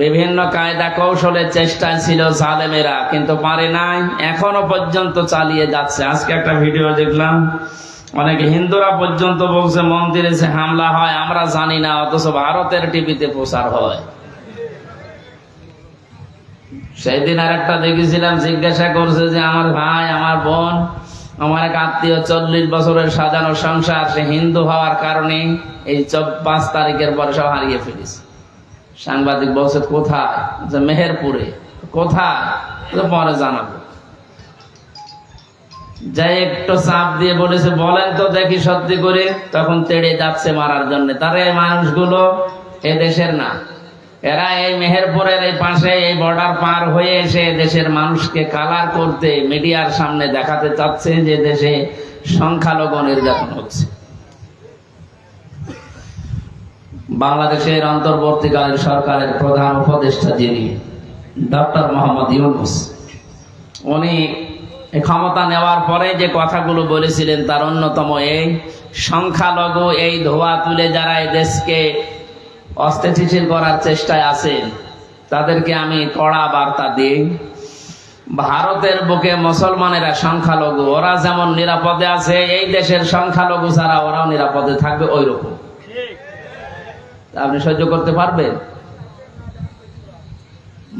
বিভিন্ন কায়দা কৌশলে চেষ্টায় ছিল জালেমেরা, কিন্তু পারে নাই, এখনো পর্যন্ত চালিয়ে যাচ্ছে। আজকে একটা ভিডিও দেখলাম, অনেক হিন্দুরা পর্যন্ত বলছে মন্দিরে যে হামলা হয় আমরা জানি না, অথচ ভারতের টিভিতে প্রচার হয়। সেই দিন আর একটা দেখেছিলাম, জিজ্ঞাসা করছে যে আমার ভাই, আমার বোন, আমার এক আত্মীয় 40 বছরের সাজানো সংসার, সে হিন্দু হওয়ার কারণে এই 5 তারিখের পরে সব হারিয়ে ফেলেছে। সাংবাদিক বলছে কোথায়? যে মেহেরপুরে। কোথায়? পরে জানাবো। যাই একটু চাপ দিয়ে বলেছে বলেন তো দেখি সত্যি করে, তখন তেড়ে যাচ্ছে মারার জন্য। তারা এই মানুষগুলো এ দেশের না, এরা এই মেহেরপুরের এই পাশে এই বর্ডার পার হয়ে এসে দেশের মানুষকে কালার করতে মিডিয়ার সামনে দেখাতে চাচ্ছে যে দেশে সংখ্যালঘু নির্যাতন হচ্ছে। বাংলাদেশের অন্তর্বর্তীকালীন সরকারের প্রধান উপদেষ্টা যিনি ডক্টর মোহাম্মদ ইউনূস, উনি ক্ষমতা নেওয়ার পরে যে কথাগুলো বলেছিলেন তার অন্যতম এই সংখ্যালঘু এই ধোয়া তুলে যারা এই দেশকে অস্থিতিশীল করার চেষ্টায় আছেন তাদেরকে আমি কড়া বার্তা দিই। ভারতের বুকে মুসলমানেরা সংখ্যালঘু, ওরা যেমন নিরাপদে আছে, এই দেশের সংখ্যালঘু ছাড়া ওরাও নিরাপদে থাকবে ওই রকম। আপনি সহ্য করতে পারবেন?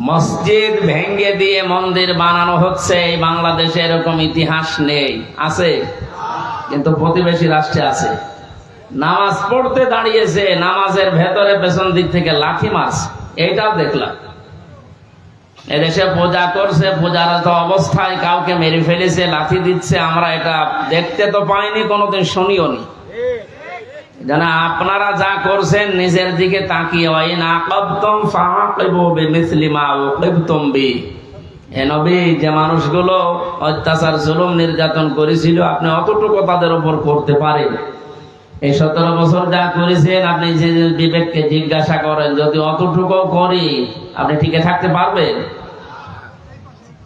মসজিদ ভেঙ্গে দিয়ে মন্দির বানানো হচ্ছে, এই বাংলাদেশে এরকম ইতিহাস নেই। আছে কিন্তু প্রতিবেশী রাষ্ট্রে আছে। নামাজ পড়তে দাঁড়িয়েছে, নামাজের ভেতরে পেছন দিক থেকে লাঠি মারছে, এইটাও দেখলাম। এদেশে পূজা করছে, পূজারত অবস্থায় কাউকে মেরে ফেলেছে, লাঠি দিচ্ছে। আমরা এটা দেখতে তো পাইনি, কোনোদিন শুনিও নি। জানা আপনারা যা করছেন নিজের দিকে তাকিয়ে, ওয়াইন আকাবতুম ফাআকিবু বিমিসলি মা উকিবতুম বি। এ নবী, যে মানুষগুলো অত্যাচার জুলুম নির্যাতন করেছিল আপনি অতটুকু তাদের উপর করতে পারেন। এই 17 বছর যা করেছেন, আপনি যে বিবেককে জিজ্ঞাসা করেন, যদি অতটুকু করি আপনি টিকে থাকতে পারবেন?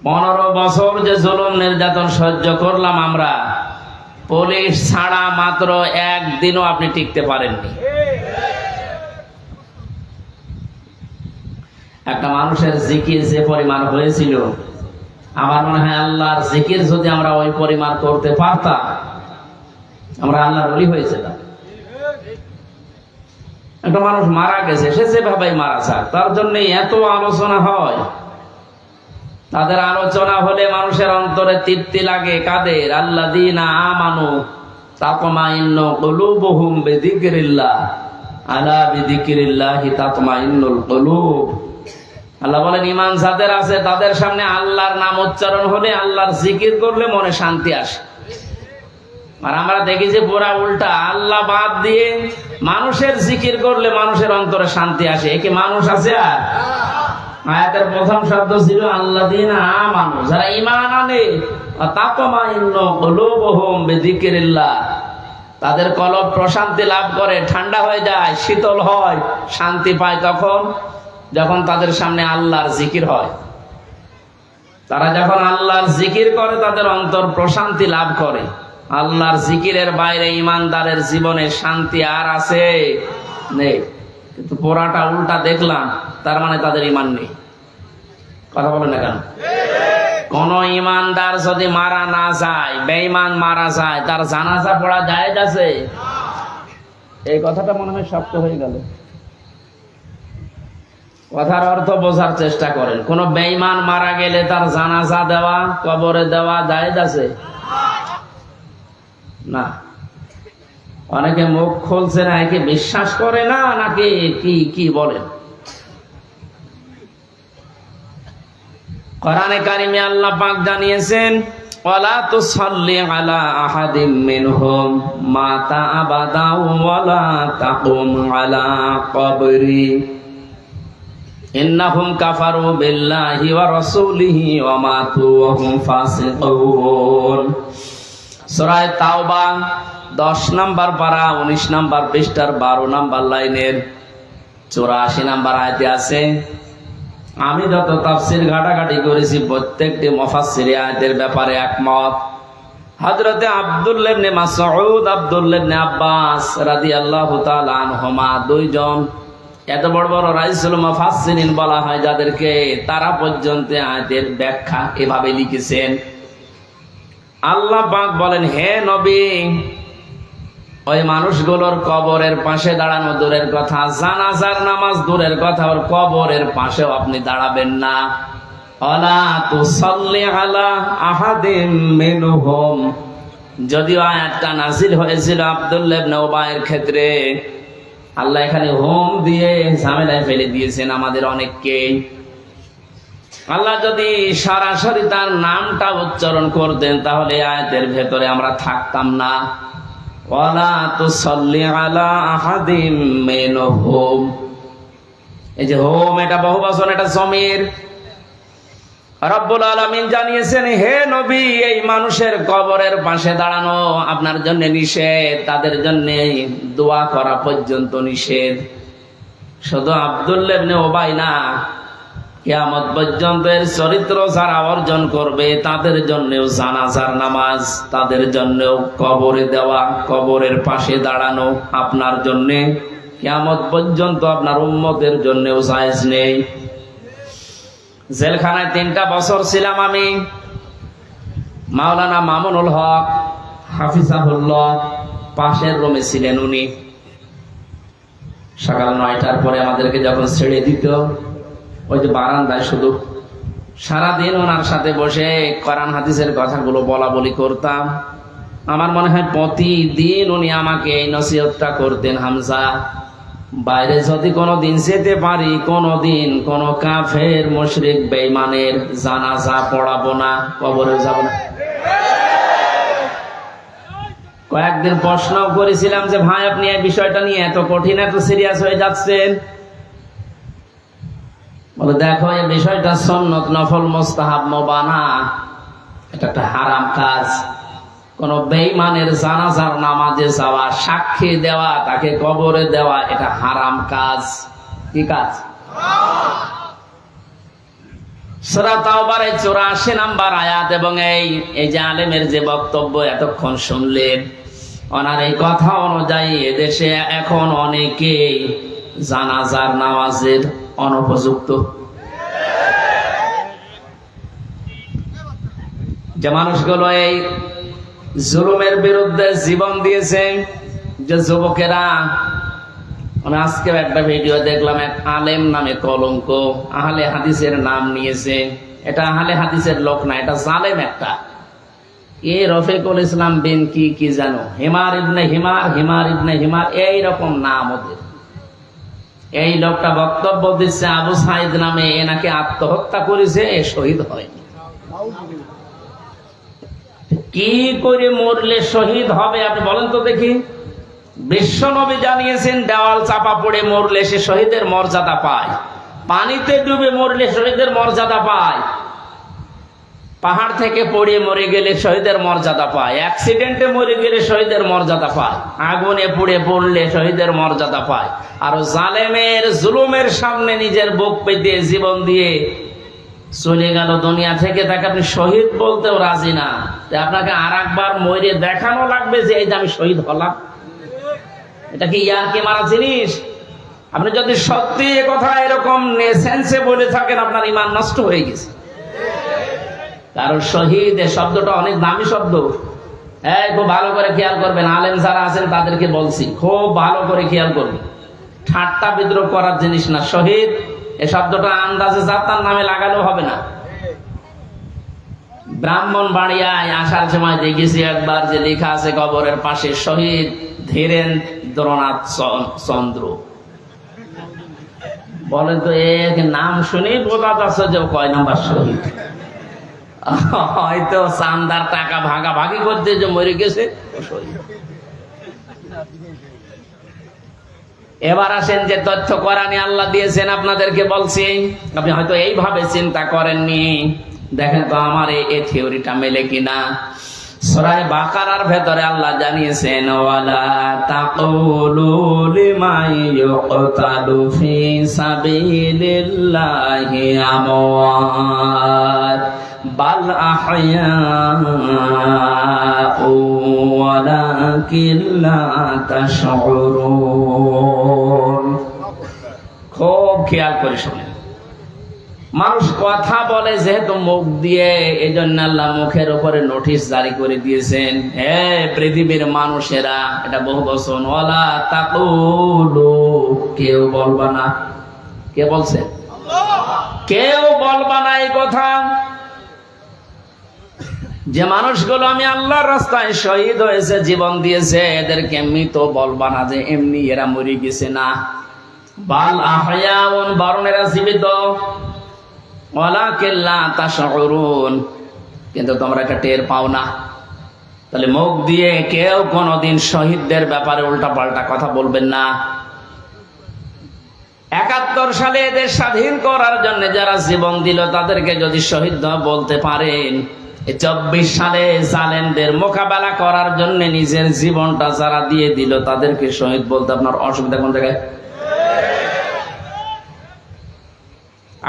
15 বছর যে জুলুম নির্যাতন সহ্য করলাম আমরা, পুলিশ ছাড়া মাত্র একদিনও আপনি টিকতে পারেননি। একটা মানুষের জিকির যে পরিমাণ হয়েছিল, আমার মনে হয় আল্লাহর জিকির যদি আমরা ওই পরিমাণ করতে পারতাম, আমরা আল্লাহর ওলি হয়েছিলাম। একটা মানুষ মারা গেছে, সে যেভাবে মারা যাক, তার জন্য এত আলোচনা হয়। তাদের আলোচনা হলে মানুষের অন্তরে তৃপ্তি লাগে। কাদের? আল্লাযীনা আমানু তাতমাইন্নু কুলুবুহুম বিযিকরিল্লাহ, আলা বিযিকরিল্লাহি তাতমাইন্নুল কুলুব। আল্লাহ বলেন, ঈমান যাদের আছে তাদের সামনে আল্লাহর নাম উচ্চারণ হলে, আল্লাহর জিকির করলে মনে শান্তি আসে। আর আমরা দেখি যে পুরা উল্টা, আল্লাহ বাদ দিয়ে মানুষের জিকির করলে মানুষের অন্তরে শান্তি আসে। একে মানুষ আছে? আর আয়াতের প্রথম শব্দ ছিল আল্লাযীনা আমানু, যারা ঈমান আনে, তাতমাইন্নু কুলুবুহুম বিযিকরিল্লাহ, তাদের কলব প্রশান্তি লাভ করে, ঠান্ডা হয়ে যায়, শীতল হয়, শান্তি পায় তখন যখন তাদের সামনে আল্লাহর জিকির হয়। তারা যখন আল্লাহর জিকির করে তাদের অন্তর প্রশান্তি লাভ করে। আল্লাহর জিকিরের বাইরে ঈমানদারের জীবনে শান্তি আর আছে? নেই। কিন্তু পোড়াটা উল্টা দেখলাম, তার মানে তাদের ঈমান নেই। কথা বলেন না কেন? কোন ঈমানদার যদি মারা না যায়, বেঈমান মারা যায়, তার জানাজা পড়া জায়েজ আছে? এই কথাটা মনে হয় শক্ত হয়ে গেল। কথার অর্থ বোঝার চেষ্টা করেন। কোন বেঈমান মারা গেলে তার জানাজা দেওয়া, কবরে দেওয়া জায়েজ আছে? না। অনেকে মুখ খুলছে না, একে বিশ্বাস করে না নাকি কি কি বলেন? কোরআনে কারিমে আল্লাহ পাক জানিয়েছেন, ওয়ালা তুসাল্লি আলা আহাদিম মিনহুম মাতা আবাদা ওয়ালা তাকুম আলা কবরি ইন্নাহুম কাফারু বিল্লাহি ওয়া রাসূলিহি ওয়া মাতু ওয়া হুম ফাসিকুন। সূরা তাওবা 10 নম্বর পারা 19 নম্বর পৃষ্ঠার 12 নম্বর লাইনের 84 নম্বর আয়াতে আছে। আমি যত তাফসীর ঘাটাঘাটি করেছি প্রত্যেকটি মুফাসসির আয়াতের ব্যাপারে একমত। হযরতে আব্দুল্লাহ ইবনে মাসউদ, আব্দুল্লাহ ইবনে আব্বাস রাদিয়াল্লাহু তাআলা আনহুমা দুইজন এত বড় বড় রাইসুল মুফাসসিরিন বলা হয় যাদেরকে, তারা পর্যন্ত আয়াতের ব্যাখ্যা এভাবে লিখেছেন। আল্লাহ পাক বলেন, হে নবী, ওই মানুষগুলোর কবরের পাশে দাঁড়ানো দূরের কথা, জানাজার নামাজ দূরের কথা, ওর কবরের পাশেও আপনি দাঁড়াবেন না। ওয়ালা তুসাল্লি আলা আহাদিম মিনহুম, যদিও আয়াতটা নাযিল হয়েছিল আব্দুল্লাহ ইবনে উবাইয়ের ক্ষেত্রে, আল্লাহ এখানে হোম দিয়ে ঝামেলায় ফেলে দিয়েছেন আমাদের অনেককে। আল্লাহ যদি সরাসরি তার নামটা উচ্চারণ করতেন তাহলে আয়াতের ভেতরে আমরা থাকতাম না। ওয়ালা তুসাল্লি আলা আহাদিম মিনহুম, এই যে হোম, এটা বহুবচন, এটা জমির। রব্বুল আলামিন জানিয়েছেন, হে নবী, এই মানুষের কবরের পাশে দাঁড়ানো আপনার জন্য নিষেধ, তাদের জন্য দোয়া করা পর্যন্ত নিষেধ। শুধু আব্দুল্লাহ ইবনে উবাই না, কিয়ামত পর্যন্ত এর চরিত্র যারা অর্জন করবে তাদের জন্যও জানাজার নামাজ, তাদের জন্যও কবরে দেওয়া, কবরের পাশে দাঁড়ানো আপনার জন্য কিয়ামত পর্যন্ত আপনার উম্মতের জন্যও জায়েজ নেই। জেলখানায় 3টা বছর ছিলাম আমি। মাওলানা মামুনুল হক হাফিজাহুল্লাহ পাশের রুমে ছিলেন উনি। সকাল 9টার পরে আমাদেরকে যখন ছেড়ে দিত, ওই যে বারান্দায় শুধু সারাদিন ওনার সাথে বসে কোরআন হাদিসের কথাগুলো বলা বলি করতাম। আমার মনে হয় প্রতিদিন উনি আমাকে এই নসিহতটা করতেন, হামজা, বাইরে যদি কোনোদিন যেতে পারি, কোনোদিন কোন কাফের মুশরিক বেঈমানের জানাজা পড়াবো না, কবরে যাব না। কয়েকদিন প্রশ্ন করেছিলাম যে ভাই, আপনি এই বিষয়টা নিয়ে এত কঠিন, এত সিরিয়াস হয়ে যাচ্ছেন। বলে, দেখো, এই বিষয়টা সুন্নত, নফল, মুস্তাহাব, মুবানা, এটা একটা হারাম কাজ। কোন বেঈমানের জানাজার নামাজে যাওয়া, সাক্ষী দেওয়া, তাকে কবরে দেওয়া, এটা হারাম কাজ। কি কাজ? সূরা তাওবার 84 নম্বর আয়াত। এবং এই যে আলেমের যে বক্তব্য এতক্ষণ শুনলেন, ওনার এই কথা অনুযায়ী এদেশে এখন অনেকে জানাজার নামাজের অনুপযুক্ত। যে মানুষগুলো এই জুলুমের বিরুদ্ধে জীবন দিয়েছে, যে যুবকেরা, আমি আজকে একটা ভিডিও দেখলাম, এক আলেম নামে কলঙ্ক, আহলে হাদিসের নাম নিয়েছে। এটা আহলে হাদিসের লোক না, এটা জালেম একটা। রফিকুল ইসলাম বিন কি জানো, হিমার ইবনে হিমার, হিমার ইবনে হিমার, এইরকম নাম ওদের। এই লোকটা বক্তব্য দিচ্ছে আবু সাইদ নামে, এনাকে আত্মহত্যা করেছে, এ শহীদ হয়নি। কি করে মরলে শহীদ হবে আপনি বলেন তো দেখি? বিশ্ব নবী জানিয়েছেন, দেওয়াল চাপা পড়ে মরলে সে শহীদের মর্যাদা পায়, পানিতে ডুবে মরলে শহীদের মর্যাদা পায়, পাহাড় থেকে পড়ে মরে গেলে শহীদের মর্যাদা পায়, অ্যাক্সিডেন্টে মরে গেলে শহীদের মর্যাদা পায়, আগুনে পুড়ে পড়লে শহীদের মর্যাদা পায়। আর জালেমের জুলুমের সামনে নিজের বুক পেতে জীবন দিয়ে চলে গেল দুনিয়া থেকে, তাকে আপনি শহীদ বলতেও রাজি না। আপনাকে আর একবার মরে দেখানো লাগবে যে এই যে আমি শহীদ হলাম। এটা কি ইয়ারকি মারা জিনিস? আপনি যদি সত্যি এ কথা এরকম সেন্সে বলে থাকেন, আপনার ঈমান নষ্ট হয়ে গেছে। কারণ শহীদ এ শব্দটা অনেক দামি শব্দ। খুব ভালো করে খেয়াল করবেন, আলেম যারা আছেন তাদেরকে বলছি, খুব ভালো করে খেয়াল করবেন। ঠাট্টা বিদ্রোহ করার জিনিস না। শহীদ এ শব্দটা আন্দাজে যার তার নামে লাগালেও হবে না। ব্রাহ্মণবাড়িয়ায় আসার সময় দেখেছি একবার যে লেখা আছে কবরের পাশে, শহীদ ধীরেন্দ্রনাথ চন্দ্র। বলেন তো, এক নাম শুনে বোঝা যাচ্ছে যে কয় নাম্বার শহীদ। হয়তো চান্দার টাকা ভাগাভাগি করতে যে মরে গেছে শহীদ। এবার আসেন যে তথ্য কোরআনে আল্লাহ দিয়েছেন, আপনাদেরকে বলছি, আপনি হয়তো এইভাবে চিন্তা করেননি। দেখেন তো আমার এই থিওরিটা মেলে কিনা। সূরা বাকারার ভেতরে আল্লাহ জানিয়েছেন, ওয়ালা তাকুলু লিমান ইউকতালু ফি সাবিলিল্লাহি আমওয়াত বাল আহইয়াউ ওয়ালাকিন লা তাশউরুন। খুব খেয়াল করে শোনেন। মানুষ কথা বলে যেহেতু মুখ দিয়ে, এই জন্য আল্লাহ মুখের উপরে নোটিশ জারি করে দিয়েছেন, হে পৃথিবীর মানুষেরা, এটা বহু বচন, ওয়ালা তাকুলু, কেউ বলবা না। কে বলছে? কেউ বলবা না এই কথা, যে মানুষগুলো আমি আল্লাহর রাস্তায় শহীদ হয়েছে, জীবন দিয়েছে, এদেরকে মৃত বলবা না যে এমনি এরা মরে গেছে, না। বাল আহয়াউন, বরং এরা জীবিত, ওয়ালাকিন লা তাশউরুন, কিন্তু তোমরা এটা টের পাও না। তাহলে মুখ দিয়ে কেউ কোনোদিন শহীদদের ব্যাপারে উল্টাপাল্টা কথা বলবেন না। ৭১ সালে এদের স্বাধীন করার জন্য যারা জীবন দিল, তাদেরকে যদি শহীদ বলতে পারেন, ২৪ সালে জালেমদের মোকাবেলা করার জন্য নিজের জীবনটা যারা দিয়ে দিল, তাদেরকে শহীদ বলতে আপনার অসুবিধা কোন জায়গায়?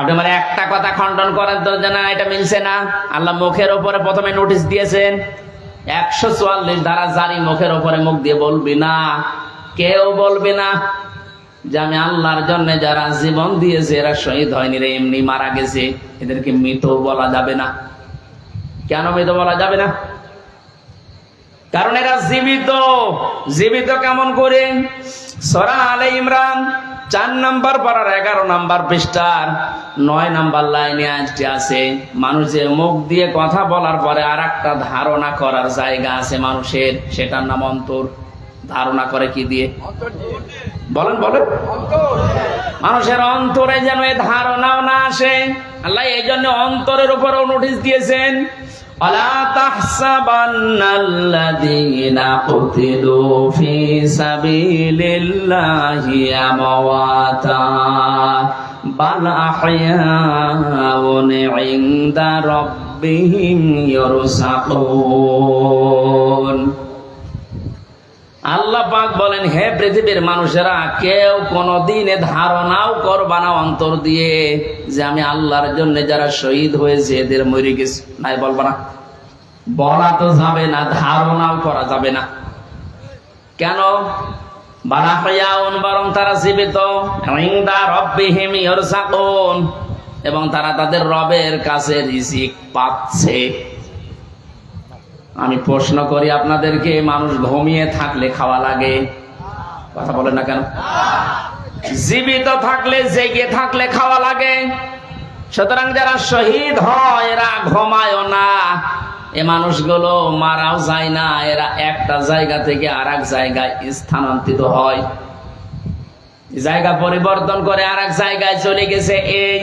আপনি মানে একটা কথা খণ্ডন করেন তো, না এটা মিলছে না। আল্লাহ মুখের উপরে প্রথমে নোটিশ দিয়েছেন, ১৪৪ ধারা জারি, মুখের উপরে মুখ দিয়ে বলবি না, কেউ বলবে না যে আমি আল্লাহর জন্য যারা জীবন দিয়েছে এরা শহীদ হয়নি রে, এমনি মারা গেছে, এদেরকে মৃত বলা যাবে না। কেন মৃত বলা যাবে না? কারণ এরা জীবিত। জীবিত কেমন করে? সূরা আলে ইমরান ৪ নম্বর পারার ১১ নম্বর পৃষ্ঠার ৯ নম্বর লাইনে আজটি আছে, মানুষের মুখ দিয়ে কথা বলার পরে আর একটা ধারণা করার জায়গা আছে মানুষের, সেটার নাম অন্তর। ধারণা করে কি দিয়ে? বলেন বলেন। মানুষের অন্তরে যেন এই ধারণাও না আসে, আল্লাহ এই জন্য অন্তরের উপরও নোটিশ দিয়েছেন, আলা তাহসাবান্নাল্লাযীনা কুতিলু ফী সাবিলিল্লাহি আমওয়াতা বাল আহয়াউন ইনদা রাব্বিহিম ইরসাকুন। আল্লাহ পাক বলেন, হে পৃথিবীর মানুষেরা, কেউ কোনদিন ধারণাও করবা না অন্তর দিয়ে যে আমি আল্লাহর জন্য যারা শহীদ হয়েছে এদের মরে গেছে, নাই বলবা না। বলা তো যাবে না, ধারণাও করা যাবে না। কেন? বালাহিয়াউন, বরং তারা জীবিত, ইনদা রাব্বিহিম ইরসাকুন, এবং তারা তাদের রবের কাছে রিজিক পাচ্ছে। আমি প্রশ্ন করি আপনাদেরকে, মানুষ ঘুমিয়ে থাকলে খাওয়া লাগে? কথা বলেন না কেন? জীবিত থাকলে, জেগে থাকলে খাওয়া লাগে। সুতরাং যারা শহীদ হয় এরা ঘুমায়ও না, এ মানুষগুলো মারাও যায় না, এরা একটা জায়গা থেকে আর এক জায়গায় স্থানান্তরিত হয়, জায়গা পরিবর্তন করে আর এক জায়গায় চলে গেছে। এই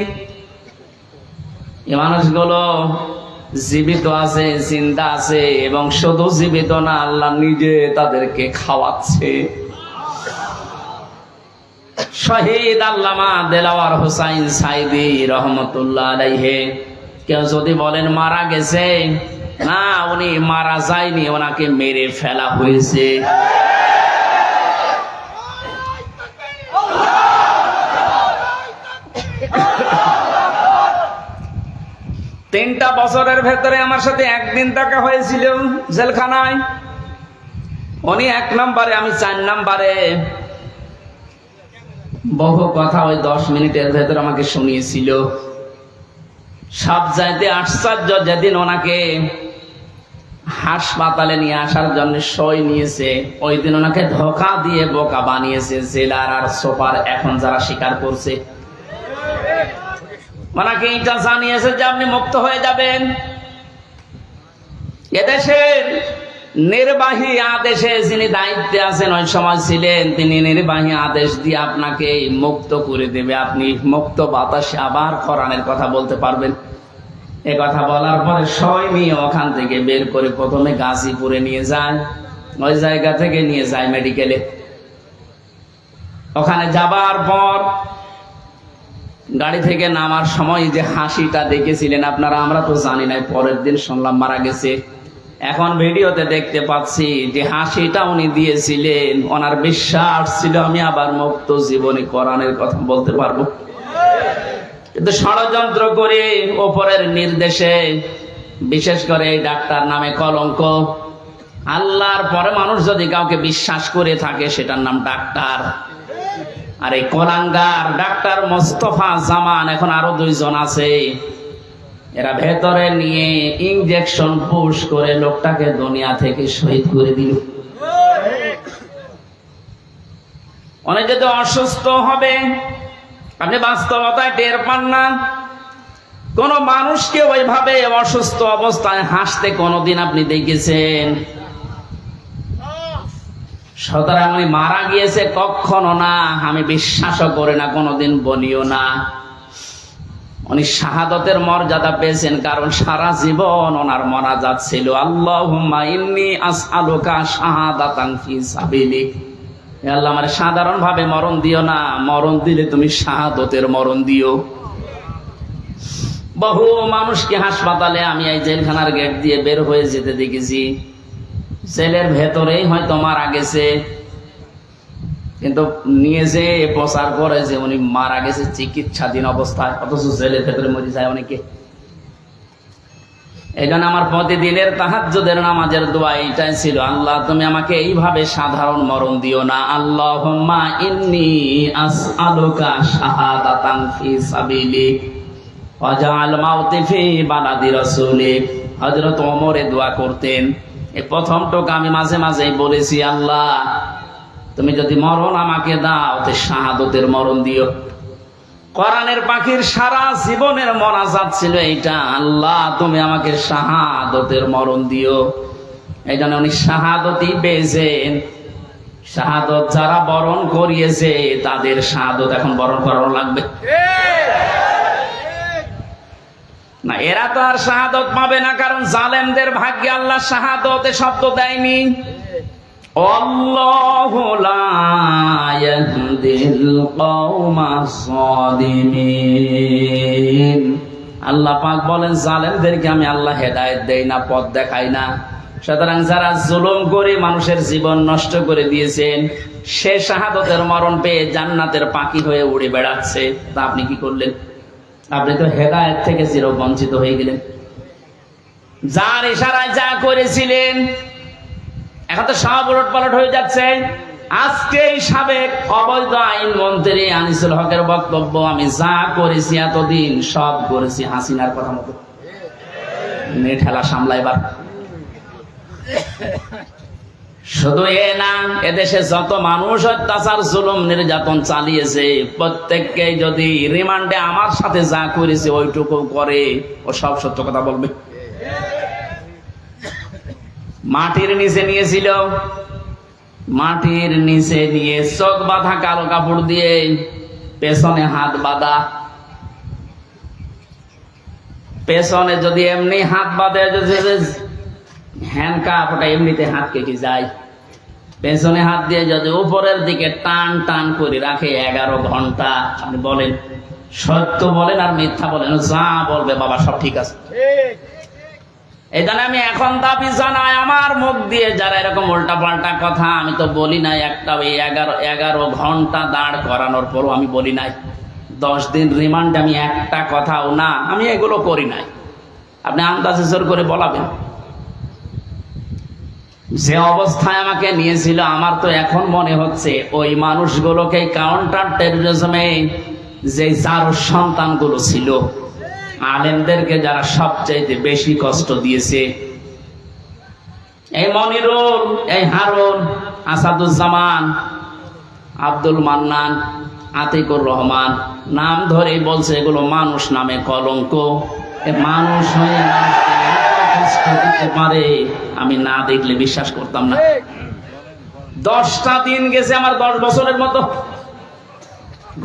মানুষগুলো জীবিত আছে, জিন্দা আছে, এবং শুধু জীবিত না, আল্লাহ নিজে তাদেরকে খাওয়াচ্ছে। শহীদ আল্লামা দেলাওয়ার হোসাইন সাইদি রহমতুল্লাহ আলাইহি, কেউ যদি বলেন মারা গেছে, না, উনি মারা যায়নি, ওনাকে মেরে ফেলা হয়েছে। 3টা বছরের ভেতরে আমার সাথে একদিন দেখা হয়েছিল জেলখানায়। উনি 1 নম্বরে, আমি 4 নম্বরে। বহু কথা ওই 10 মিনিটের ভেতরে আমাকে শুনিয়েছিল। সব চাইতে আশ্চর্য, যেদিন ওনাকে হাসপাতালে নিয়ে আসার জন্য সই নিয়েছে, ওই দিন ওনাকে ধোঁকা দিয়ে বোকা বানিয়েছে জেলার আর সুপার, এখন যারা স্বীকার করছে। ওনাকে এটা জানিয়েছে যে আপনি মুক্ত হয়ে যাবেন। এদেশের নির্বাহী আদেশে যিনি দায়িত্বে আছেন, ওই সময় ছিলেন, তিনি নির্বাহী আদেশ দিয়ে আপনাকে মুক্ত করে দেবে, আপনি মুক্ত বাতাসে আবার কোরআনের কথা বলতে পারবেন। এ কথা বলার পরে সই নিয়ে ওখান থেকে বের করে প্রথমে গাজীপুরে নিয়ে যায়, ওই জায়গা থেকে নিয়ে যায় মেডিকেলে। ওখানে যাবার পর গাড়ি থেকে নামার সময় যে হাসিটা দেখেছিলেন আপনারা, আমরা তো জানি না, পরের দিন শুনলাম মারা গেছে। এখন ভিডিওতে দেখতে পাচ্ছি যে হাসিটা উনি দিয়েছিলেন, ওনার বিশ্বাস ছিল আমি আবার মুক্ত জীবনে কোরআনের কথা বলতে পারবো। কিন্তু ষড়যন্ত্র করে ওপরের নির্দেশে, বিশেষ করে এই ডাক্তার নামে কলঙ্ক, আল্লাহর পরে মানুষ যদি কাউকে বিশ্বাস করে থাকে সেটার নাম ডাক্তার। আর এই কলাঙ্গার ডাক্তার মোস্তফা জামান, এখন আরো 2 জন আছে, এরা ভেতরে নিয়ে ইনজেকশন পুশ করে লোকটাকে দুনিয়া থেকে শহীদ করে দিল। অনেক যদি অসুস্থ হবে, আপনি বাস্তবতায় টের পান না। কোন মানুষকে ওইভাবে অসুস্থ অবস্থায় হাসতে কোনদিন আপনি দেখেছেন? সুতরাং উনি মারা গিয়েছে কখনো না, আমি বিশ্বাসও করি না, কোনদিন বলিও না। উনি শাহাদতের মর্যাদা পেয়েছেন, কারণ সারা জীবন ওনার মোনাজাত ছিল আল্লাহুম্মা ইন্নী আসআলুকা শাহাদাতান ফি সাবিলিক। হে আল্লাহ, আমারে সাধারণ ভাবে মরণ দিও না, মরণ দিলে তুমি শাহাদতের মরণ দিও। বহু মানুষকে হাসপাতালে আমি এই জেলখানার গেট দিয়ে বের হয়ে যেতে দেখেছি, জেলের ভেতরেই হয়তো মারা গেছে, কিন্তু নিয়ে যে প্রচার করে যে উনি মারা গেছে চিকিৎসাধীন অবস্থায়, অথচ জেলের ভেতরে মরে যায় অনেকে। এই জন্য আমার প্রতিদিনের তাহাজ্জুদের নামাজের দোয়া এইটাই ছিল, আল্লাহ তুমি আমাকে এইভাবে সাধারণ মরণ দিও না। আল্লাহুম্মা ইন্নী আসআলুকা শাহাদাতান ফি সাবিলিক ওয়াজআল মাউতি ফি বালাদি রাসূলিক। হযরত ওমর এই দোয়া করতেন। এই প্রথম টোকা আমি মাঝে মাঝেই বলেছি, আল্লাহ তুমি যদি মরণ আমাকে দাও তো শাহাদতের মরণ দিও। কোরআনের পাখির সারা জীবনের মোনাজাত ছিল এইটা, আল্লাহ তুমি আমাকে শাহাদতের মরণ দিও। এই জন্য উনি শাহাদতই পেয়েছেন। শাহাদত যারা বরণ করিয়েছে তাদের শাহাদত এখন বরণ করানো লাগবে না। এরা তো আর শাহাদত পাবে না, কারণ জালেমদের ভাগ্যে আল্লাহ শাহাদতে শব্দ দেয়নি। আল্লাহু লা ইয়াহদিল কওমাস সালিমিন। আল্লাহ পাক বলেন জালেমদেরকে আমি আল্লাহ হেদায়েত দেই না, পথ দেখাই না। সুতরাং যারা জুলুম করে মানুষের জীবন নষ্ট করে দিয়েছেন, সে শাহাদতের মরণ পেয়ে জান্নাতের পাখি হয়ে উড়ে বেড়াচ্ছে, তা আপনি কি করলেন? আপনি তো হেদায়েত থেকে চিরবঞ্চিত হয়ে গেলেন। যার ইশারায় যা করেছিলেন এখন তো সব উলটপালট হয়ে যাচ্ছে। আজকে সাবেক অবৈধ আইন মন্ত্রী আনিসুল হকের বক্তব্য, আমি যা করেছি এতদিন সব করেছি হাসিনার কথা মতো। ঠেলা সামলাইবার শুধু এ না, এদেশে যত মানুষ অত্যাচার জুলুম নির্যাতন চালিয়েছে প্রত্যেককে যদি রিমান্ডে আমার সাথে যা করেছে ওইটুকু করে, ও সব সত্য কথা বলবে। মাটির নিচে নিয়েছিল, মাটির নিচে নিয়ে চোখ বাঁধা কালো কাপড় দিয়ে, পেছনে হাত বাঁধা। পেছনে যদি এমনি হাত বাঁধে, হ্যান্ডকাপ, ওটা এমনিতে হাত কেটে যায়। পেছনে হাত দিয়ে যদি উপরের দিকে টান টান করে রাখে 11 ঘন্টা, আপনি বলেন সত্য বলেন আর মিথ্যা বলেন, যা বলবে বাবা সব ঠিক আছে। এই জন্য আমি এখন দাবি জানাই, আমার মুখ দিয়ে যারা এরকম উল্টা পাল্টা কথা, আমি তো বলি নাই একটা 11 ঘন্টা দাঁড় করানোর পরও আমি বলি নাই 10 দিন রিমান্ড, আমি একটা কথাও না, আমি এগুলো করি নাই। আপনি আন্দাজে জোর করে বলাবেন। যে অবস্থায় আমাকে নিয়েছিল, আমার তো এখন মনে হচ্ছে ওই মানুষগুলোকে কাউন্টার টেররিজমে যে যার সন্তানগুলো ছিল, আলেমদেরকে যারা সবচাইতে বেশি কষ্ট দিয়েছে, এই মনিরুল, এই হারুন, আসাদুজ্জামান, আব্দুল মান্নান, আতিকুর রহমান, নাম ধরে বলছে এগুলো মানুষ নামে কলঙ্ক। মানুষ হয়ে কষ্ট দিতে পারে আমি না দেখলে বিশ্বাস করতাম না। 10টা দিন গেছে আমার 10 বছরের মতো,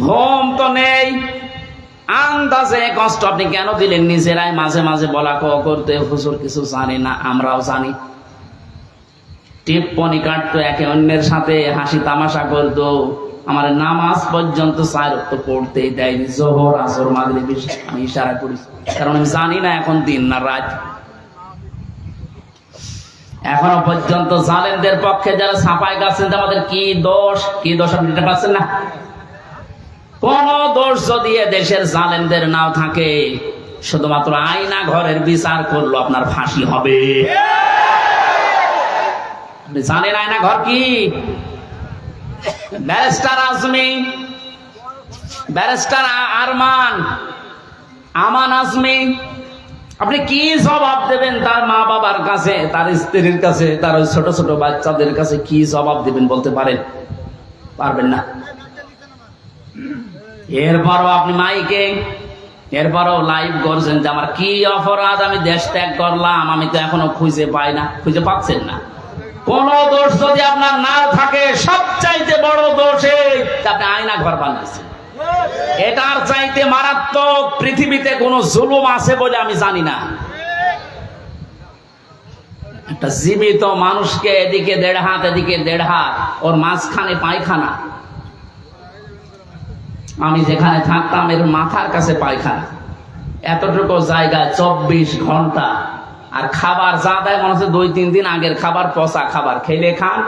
ঘুম তো নেই। আন্দাজে কষ্ট আপনি কেন দিলেন? নিজেরাই মাঝে মাঝে বলা কওয়া করতে, হুজুর কিছু জানি না, আমরাও জানি। টিপ্পনি কাটতো, একে অন্যের সাথে হাসি তামাশা করতো। আমার নামাজ পর্যন্ত 4 ওয়াক্ত পড়তেই দেয়নি, জোহর আসর মাগরিব আমি ইশারা করি, কারণ আমি জানি না এখন দিন না রাত। এখনো পর্যন্ত জালেমদের পক্ষে যারা ছাপায় গেছেন, আমাদের কি দোষ আপনি দিতে পারছেন না? কোন দোষ যদি দেশের জালেমদের নাও থাকে, শুধুমাত্র আয়না ঘরের বিচার করলো আপনার ফাঁসি হবে। আপনি জানেন আয়না ঘর কি? ব্যারিস্টার আজমি ব্যারিস্টার আরমান আমান আজমি, আপনি কি জবাব দেবেন তার মা বাবার কাছে, তার স্ত্রীর কাছে, তার ওই ছোট ছোট বাচ্চাদের কাছে কি জবাব দেবেন বলতে পারেন? পারবেন না। এরপরও আপনি মাইকে, এরপরও লাইভ করছেন যে আমার কি অপরাধ, আমি দেশ ত্যাগ করলাম, আমি তো এখনো খুঁজে পাই না। খুঁজে পাচ্ছেন না। কোন দোষ যদি আপনার না থাকে, সবচাইতে বড় দোষ আপনি আয়না ঘর বানিয়েছেন। এটার চাইতে মারাত্মক পৃথিবীতে কোন জুলুম আছে বলে আমি জানি না। একটা জীবিত মানুষকে এদিকে 1.5 হাত, এদিকে 1.5 হাত, ওর মাঝখানে পায়খানা। আমি যেখানে থাকতাম এর মাথার কাছে পায়খানা, এতটুকু জায়গায় 24 ঘন্টা। আর খাবার যা দেয় মনে হচ্ছে 2-3 দিন আগের খাবার, পচা খাবার। খেলে খান,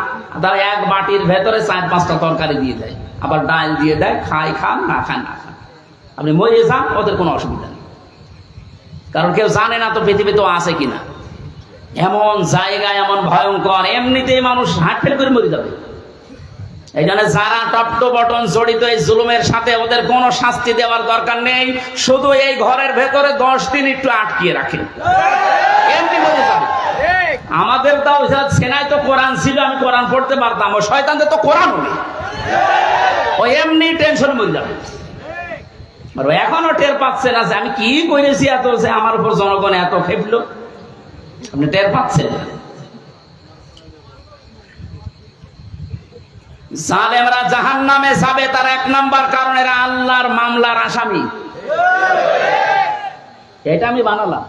তারা এক বাটির ভেতরে 4-5টা তরকারি দিয়ে দেয়, আবার ডাল দিয়ে দেয়, খান না খান না খান, আপনি মরে যান, ওদের কোনো অসুবিধা নেই। কারণ কেউ জানে না তো পৃথিবীতে আছে কিনা। এমন জায়গায় এমন ভয়ঙ্কর, এমনিতেই মানুষ হার্ট ফেল করে মরে যাবে। এই জন্য যারা টপ্ট বটন জড়িত এই জুলুমের সাথে, ওদের কোনো শাস্তি দেওয়ার দরকার নেই। শুধু এই ঘরের ভেতরে 10 দিন একটু আটকিয়ে রাখেন, এমনি মরে যাবে। আমাদের তাও সেনায় তো কোরআন ছিল, আমি কোরআন পড়তে পারতাম। ও শয়তানদের তো কোরআন নেই, ও এমনি টেনশন মরে যাবে। এখনো টের পাচ্ছে না যে আমি কি করেছি, এত যে আমার উপর জনগণ এত খেপলো, আপনি টের পাচ্ছেন না। জালেমরা জাহান্নামে যাবে, তার 1 নাম্বার কারণ এরা আল্লাহর মামলার আসামি। এটা আমি বানালাম।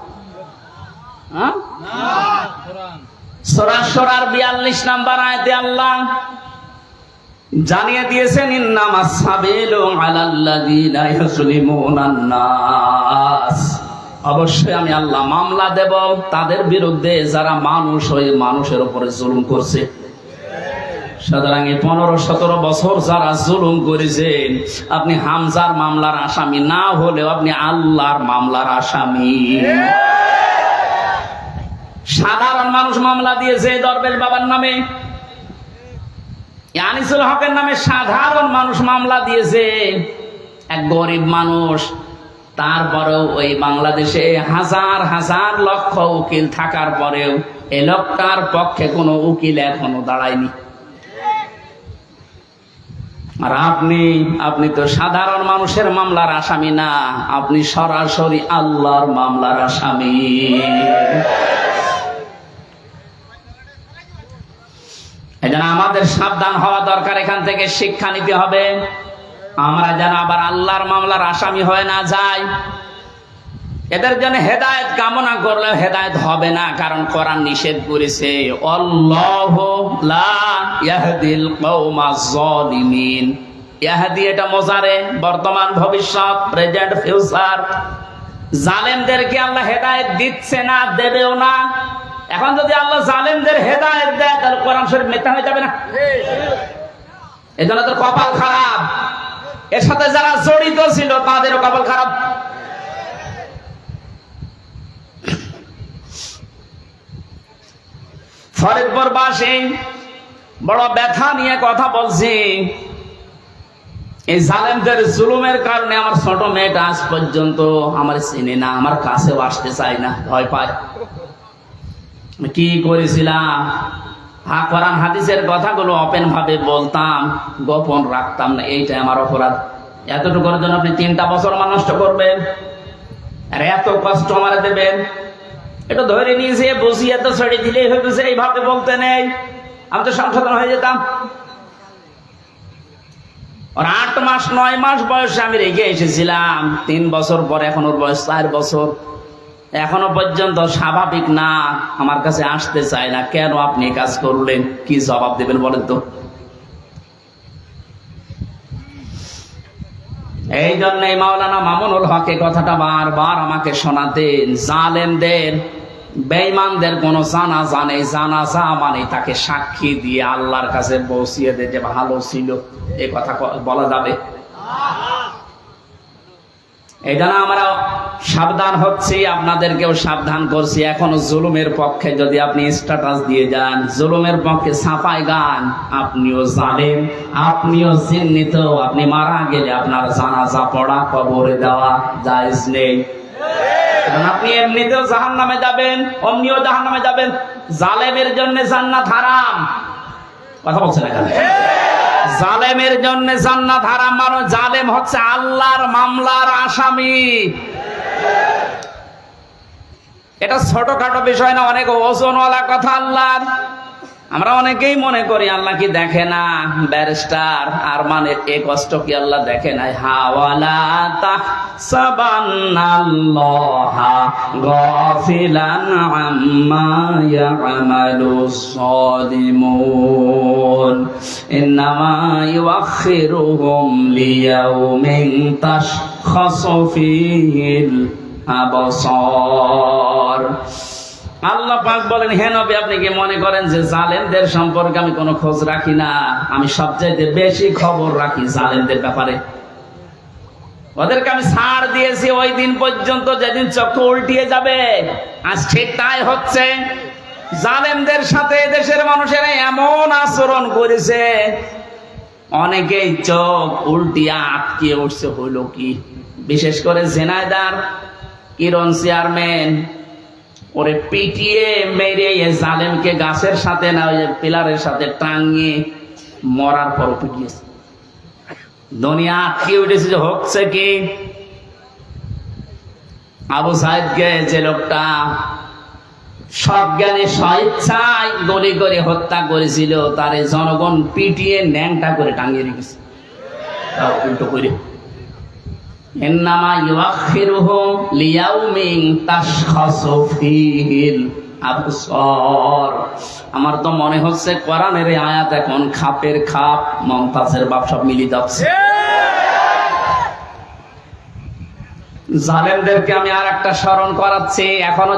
সূরা শুরার 42 নাম্বার আয়াতে আল্লাহ জানিয়ে দিয়েছেন, ইন্নামাস সাবিলু আলাল্লাযিনা ইয়াজলিমুনান নাস। অবশ্যই আমি আল্লাহ মামলা দেব তাদের বিরুদ্ধে যারা মানুষ হয়ে মানুষের উপরে জুলুম করছে। সুতরাং এই 15-17 বছর যারা জুলুম করেছেন, আপনি হামজার মামলার আসামি না হলেও আপনি আল্লাহর মামলার আসামি। সাধারণ মানুষ মামলা দিয়েছে দরবেশ বাবার নামে, আনিসুল হকের নামে সাধারণ মানুষ মামলা দিয়েছে, এক গরিব মানুষ। তারপরেও ওই বাংলাদেশে হাজার হাজার লক্ষ উকিল থাকার পরেও এই লোকটার পক্ষে কোনো উকিল এখনো দাঁড়ায়নি। আর আপনি তো সাধারণ মানুষের মামলার আসামি না, আপনি সরাসরি আল্লাহর মামলার আসামি। এজন্য আমাদের সাবধান হওয়া দরকার, এখান থেকে শিক্ষা নিতে হবে। আমরা যেন আবার আল্লাহর মামলার আসামি হয়ে না যাই। এদের জন্য হেদায়েত কামনা করলে হেদায়েত হবে না, কারণ কোরআন নিষেধ করেছে, আল্লাহু লা ইয়াহদিল কওমাজ জালিমিন। ইয়াহদি এটা মুজারে, বর্তমান ভবিষ্যৎ, প্রেজেন্ট ফিউচার। জালেমদেরকে আল্লাহ হেদায়েত দিচ্ছে না, দেবেও না। এখন যদি আল্লাহ জালেমদের হেদায়েত দেয়, তাহলে কোরআন শরীফ মিথ্যা হয়ে যাবে না? এজন্য তো কপাল খারাপ, এর সাথে যারা জড়িত ছিল তাদেরও কপাল খারাপ। ফরিদপুরবাসী বড় ব্যথা নিয়ে কথা বলছি। এই জালেমদের জুলুমের কারণে আমার ছোট মেয়েটা আজ পর্যন্ত আমার চিনে না, আমার কাছেও আসতে চায় না, ভয় পায়। কি করেছিলাম? কোরআন হাদিসের কথাগুলো ওপেন ভাবে বলতাম, গোপন রাখতাম না, এইটাই আমার অপরাধ। এতটুকুর জন্য আপনি 3টা বছর আমার নষ্ট করবেন আর এত কষ্ট আমার দেবেন? এটা ধরে নিয়েছে, বুঝিয়ে তো ছেড়ে দিলেই হয়েছে, এইভাবে বলতে নেই, আমি তো সংশোধন হয়ে যেতাম। ওর 8 মাস 9 মাস বয়সে আমি রেখে এসেছিলাম, 3 বছর পর এখন ওর বয়স 4 বছর, এখনো পর্যন্ত স্বাভাবিক না, আমার কাছে আসতে চায় না। কেন আপনি কাজ করলেন? কি জবাব দেবেন বলেন তো? এই জন্যই মাওলানা মামুনুল হক এই কথাটা বারবার আমাকে শোনাতেন, জালেমদের বেঈমানদের কোনো জানাজা নেই, জানাজা মানে তাকে সাক্ষী দিয়ে আল্লাহর কাছে পৌঁছিয়ে দে যে ভালো ছিল, এই কথা বলা যাবে? এই জন্য আমরা সাবধান হচ্ছি, আপনাদেরকেও সাবধান করছি। এখনো জুলুমের পক্ষে যদি আপনি স্ট্যাটাস দিয়ে যান, জুলুমের পক্ষে ছাপাই গান, আপনিও জানেন, আপনিও চিহ্নিত। আপনি মারা গেলে আপনার জানাজা পড়া, কবরে দেওয়া জায়েজ নেই। কারণ আপনি এমনিতেও জাহান্নামে যাবেন, অমনিও জাহান্নামে যাবেন। জালেমের জন্য জান্নাত হারাম। কথা বলছেন এখানে? জালেমের জন্য জান্নাত হারাম। মানে জালেম হচ্ছে আল্লাহর মামলার আসামি। এটা ছোটখাটো বিষয় না, অনেক ওজনওয়ালা কথা আল্লাহর। আমরা অনেকেই মনে করি আল্লাহ কি দেখে না, ব্যারিস্টার আর মানে এই কষ্ট কি আল্লাহ দেখে না? হাওয়ালা তাহসাবান্নাল্লাহা গাফিলান আম্মা ইয়ামালুস সালিমুন ইন্নামা ইউআখিরুহুম লিয়াউমিন তাশখাসু ফীহিল আবসার। আল্লাহ পাক বলেন, হে নবী, আপনি কি মনে করেন যে জালেমদের সম্পর্কে আমি কোনো খোঁজ রাখি না? আমি সবচাইতে বেশি খবর রাখি জালেমদের ব্যাপারে। ওদেরকে আমি ছাড় দিয়েছি ওই দিন পর্যন্ত যেদিন চক্ষু উল্টিয়ে যাবে। আজ ঠিক তাই হচ্ছে। জালেমদের সাথে দেশের মানুষেরা এমন আচরণ করেছে, অনেকেই চোখ উল্টিয়ে আটকে উঠছে। হইল কি? বিশেষ করে ঝিনাইদহ কিরণ চেয়ারম্যান, ওরে পিটিয়ে মেরে জালেমকে গাছের সাথে না ওই পিলারের সাথে টাঙিয়ে মরার পর পিটিয়েছে। দুনিয়া আটকে উঠেছে। যে হচ্ছে কি, আবু সাইদকে যে লোকটা সজ্ঞানে স্বেচ্ছায় গুলি করে হত্যা করেছিল, তারে জনগণ পিটিয়ে ন্যাংটা করে টাঙিয়ে রেখেছে। উল্টো করে ইন্নামা ইউআখিরুহুম লিয়াউমিন তাশখাসু ফীহিল আবসার। আমার তো মনে হচ্ছে কোরআনের এই আয়াত এখন খাপের খাপ, মমতাজের বাপ সব মিলে যাচ্ছে। জালেমদেরকে আমি আর একটা স্মরণ করাচ্ছি। এখনো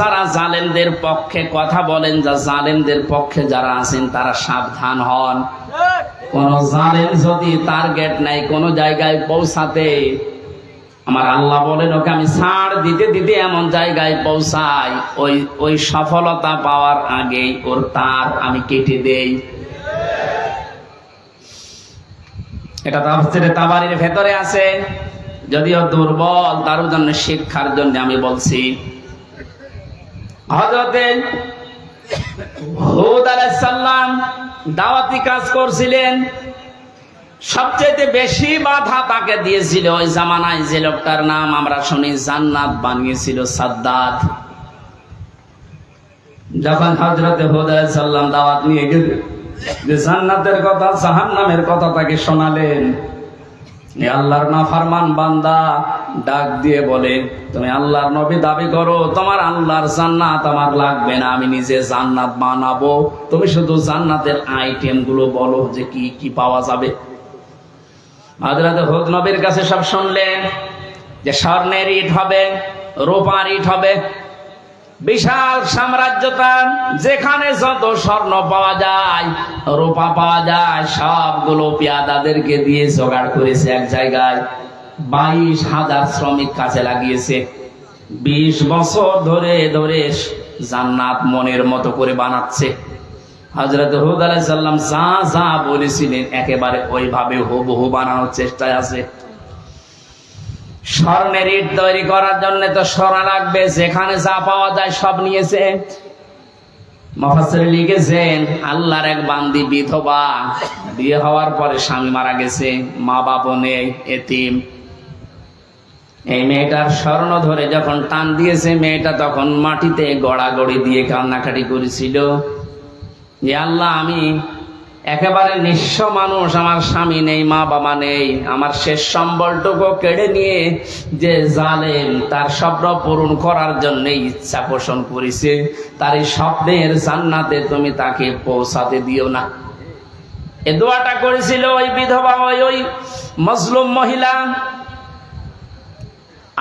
যারা জালেমদের পক্ষে কথা বলেন, যা জালেমদের পক্ষে যারা আছেন, তারা সাবধান হন। কোন জালেম যদি টার্গেট নাই কোন জায়গায় পৌঁছাতে, আমার আল্লাহ বলেন ওকে আমি ছাড় দিতে দিতে এমন জায়গায় পৌঁছাই, ওই সফলতা পাওয়ার আগেই ওর তার আমি কেটে দেই। এটা তাফসীরে তাবারীর ভেতরে আছে, যদিও দুর্বল, তার জন্য শিক্ষার জন্য আমি বলছি। হযরতে হুদ আলাইহিস সালাম দাওয়াতি কাজ করছিলেন, সবচেয়ে বেশি বাধা তাকে দিয়েছিল ওই জামানায় যে লোকটার নাম আমরা শুনি জান্নাত বানিয়েছিল, সাদ্দাত। যখন হযরতে হুদ আলাইহিস সালাম দাওয়াত নিয়ে গেলেন, যে জান্নাতের কথা জাহান্নামের কথা তাকে শোনালেন, আল্লাহর নাফরমান বান্দা ডাক দিয়ে বলে, তুমি আল্লাহর নবী দাবি করো, তোমার আল্লাহর জান্নাত আমার লাগবে না, আমি নিজে জান্নাত বানাবো, তুমি শুধু জান্নাতের আইটেম গুলো বলো যে কি কি পাওয়া যাবে। হযরত হুদ নবীর কাছে সব শুনলেন, যে স্বর্ণের ইট হবে, রূপার ইট হবে, বিশাল সাম্রাজ্য তার, যেখানে যত স্বর্ণ পাওয়া যায়, রূপা পাওয়া যায়, সবগুলো পেয়াদাদেরকে দিয়ে জোগাড় করেছে এক জায়গায়। 22,000 শ্রমিক কাজে লাগিয়েছে। 20 বছর ধরে ধরে জান্নাত মনের মতো করে বানাচ্ছে। হযরত হুদ আলাইহিস সালাম যা যা বলেছিলেন একেবারে ওইভাবে হুবহু বানানোর চেষ্টায় আছে। স্বর্ণের ইট তৈরি করার জন্য তো সোনা লাগবে, যেখানে যা পাওয়া যায় সব নিয়েছে। মুফাসসির লিখেছেন, আল্লাহর এক বান্দি বিধবা, বিয়ে হওয়ার পরে স্বামী মারা গেছে, মা বাবা নেই, এতিম। এই মেয়েটার স্বর্ণ ধরে যখন টান দিয়েছে, মেয়েটা তখন মাটিতে গড়াগড়ি দিয়ে কান্নাকাটি করেছিল, যে আল্লাহ, আমি একেবারে নিঃস্ব মানুষ, আমার স্বামী নেই, মা বাবা নেই, আমার শেষ সম্বলটুকু কেড়ে নিয়ে যে জালেম তার স্বপ্ন পূরণ করার জন্য ইচ্ছা পোষণ করেছে, তার এই স্বপ্নের জান্নাতে তুমি তাকে পৌঁছাতে দিও না। এই দোয়াটা করেছিল ওই বিধবা, ওই মজলুম মহিলা।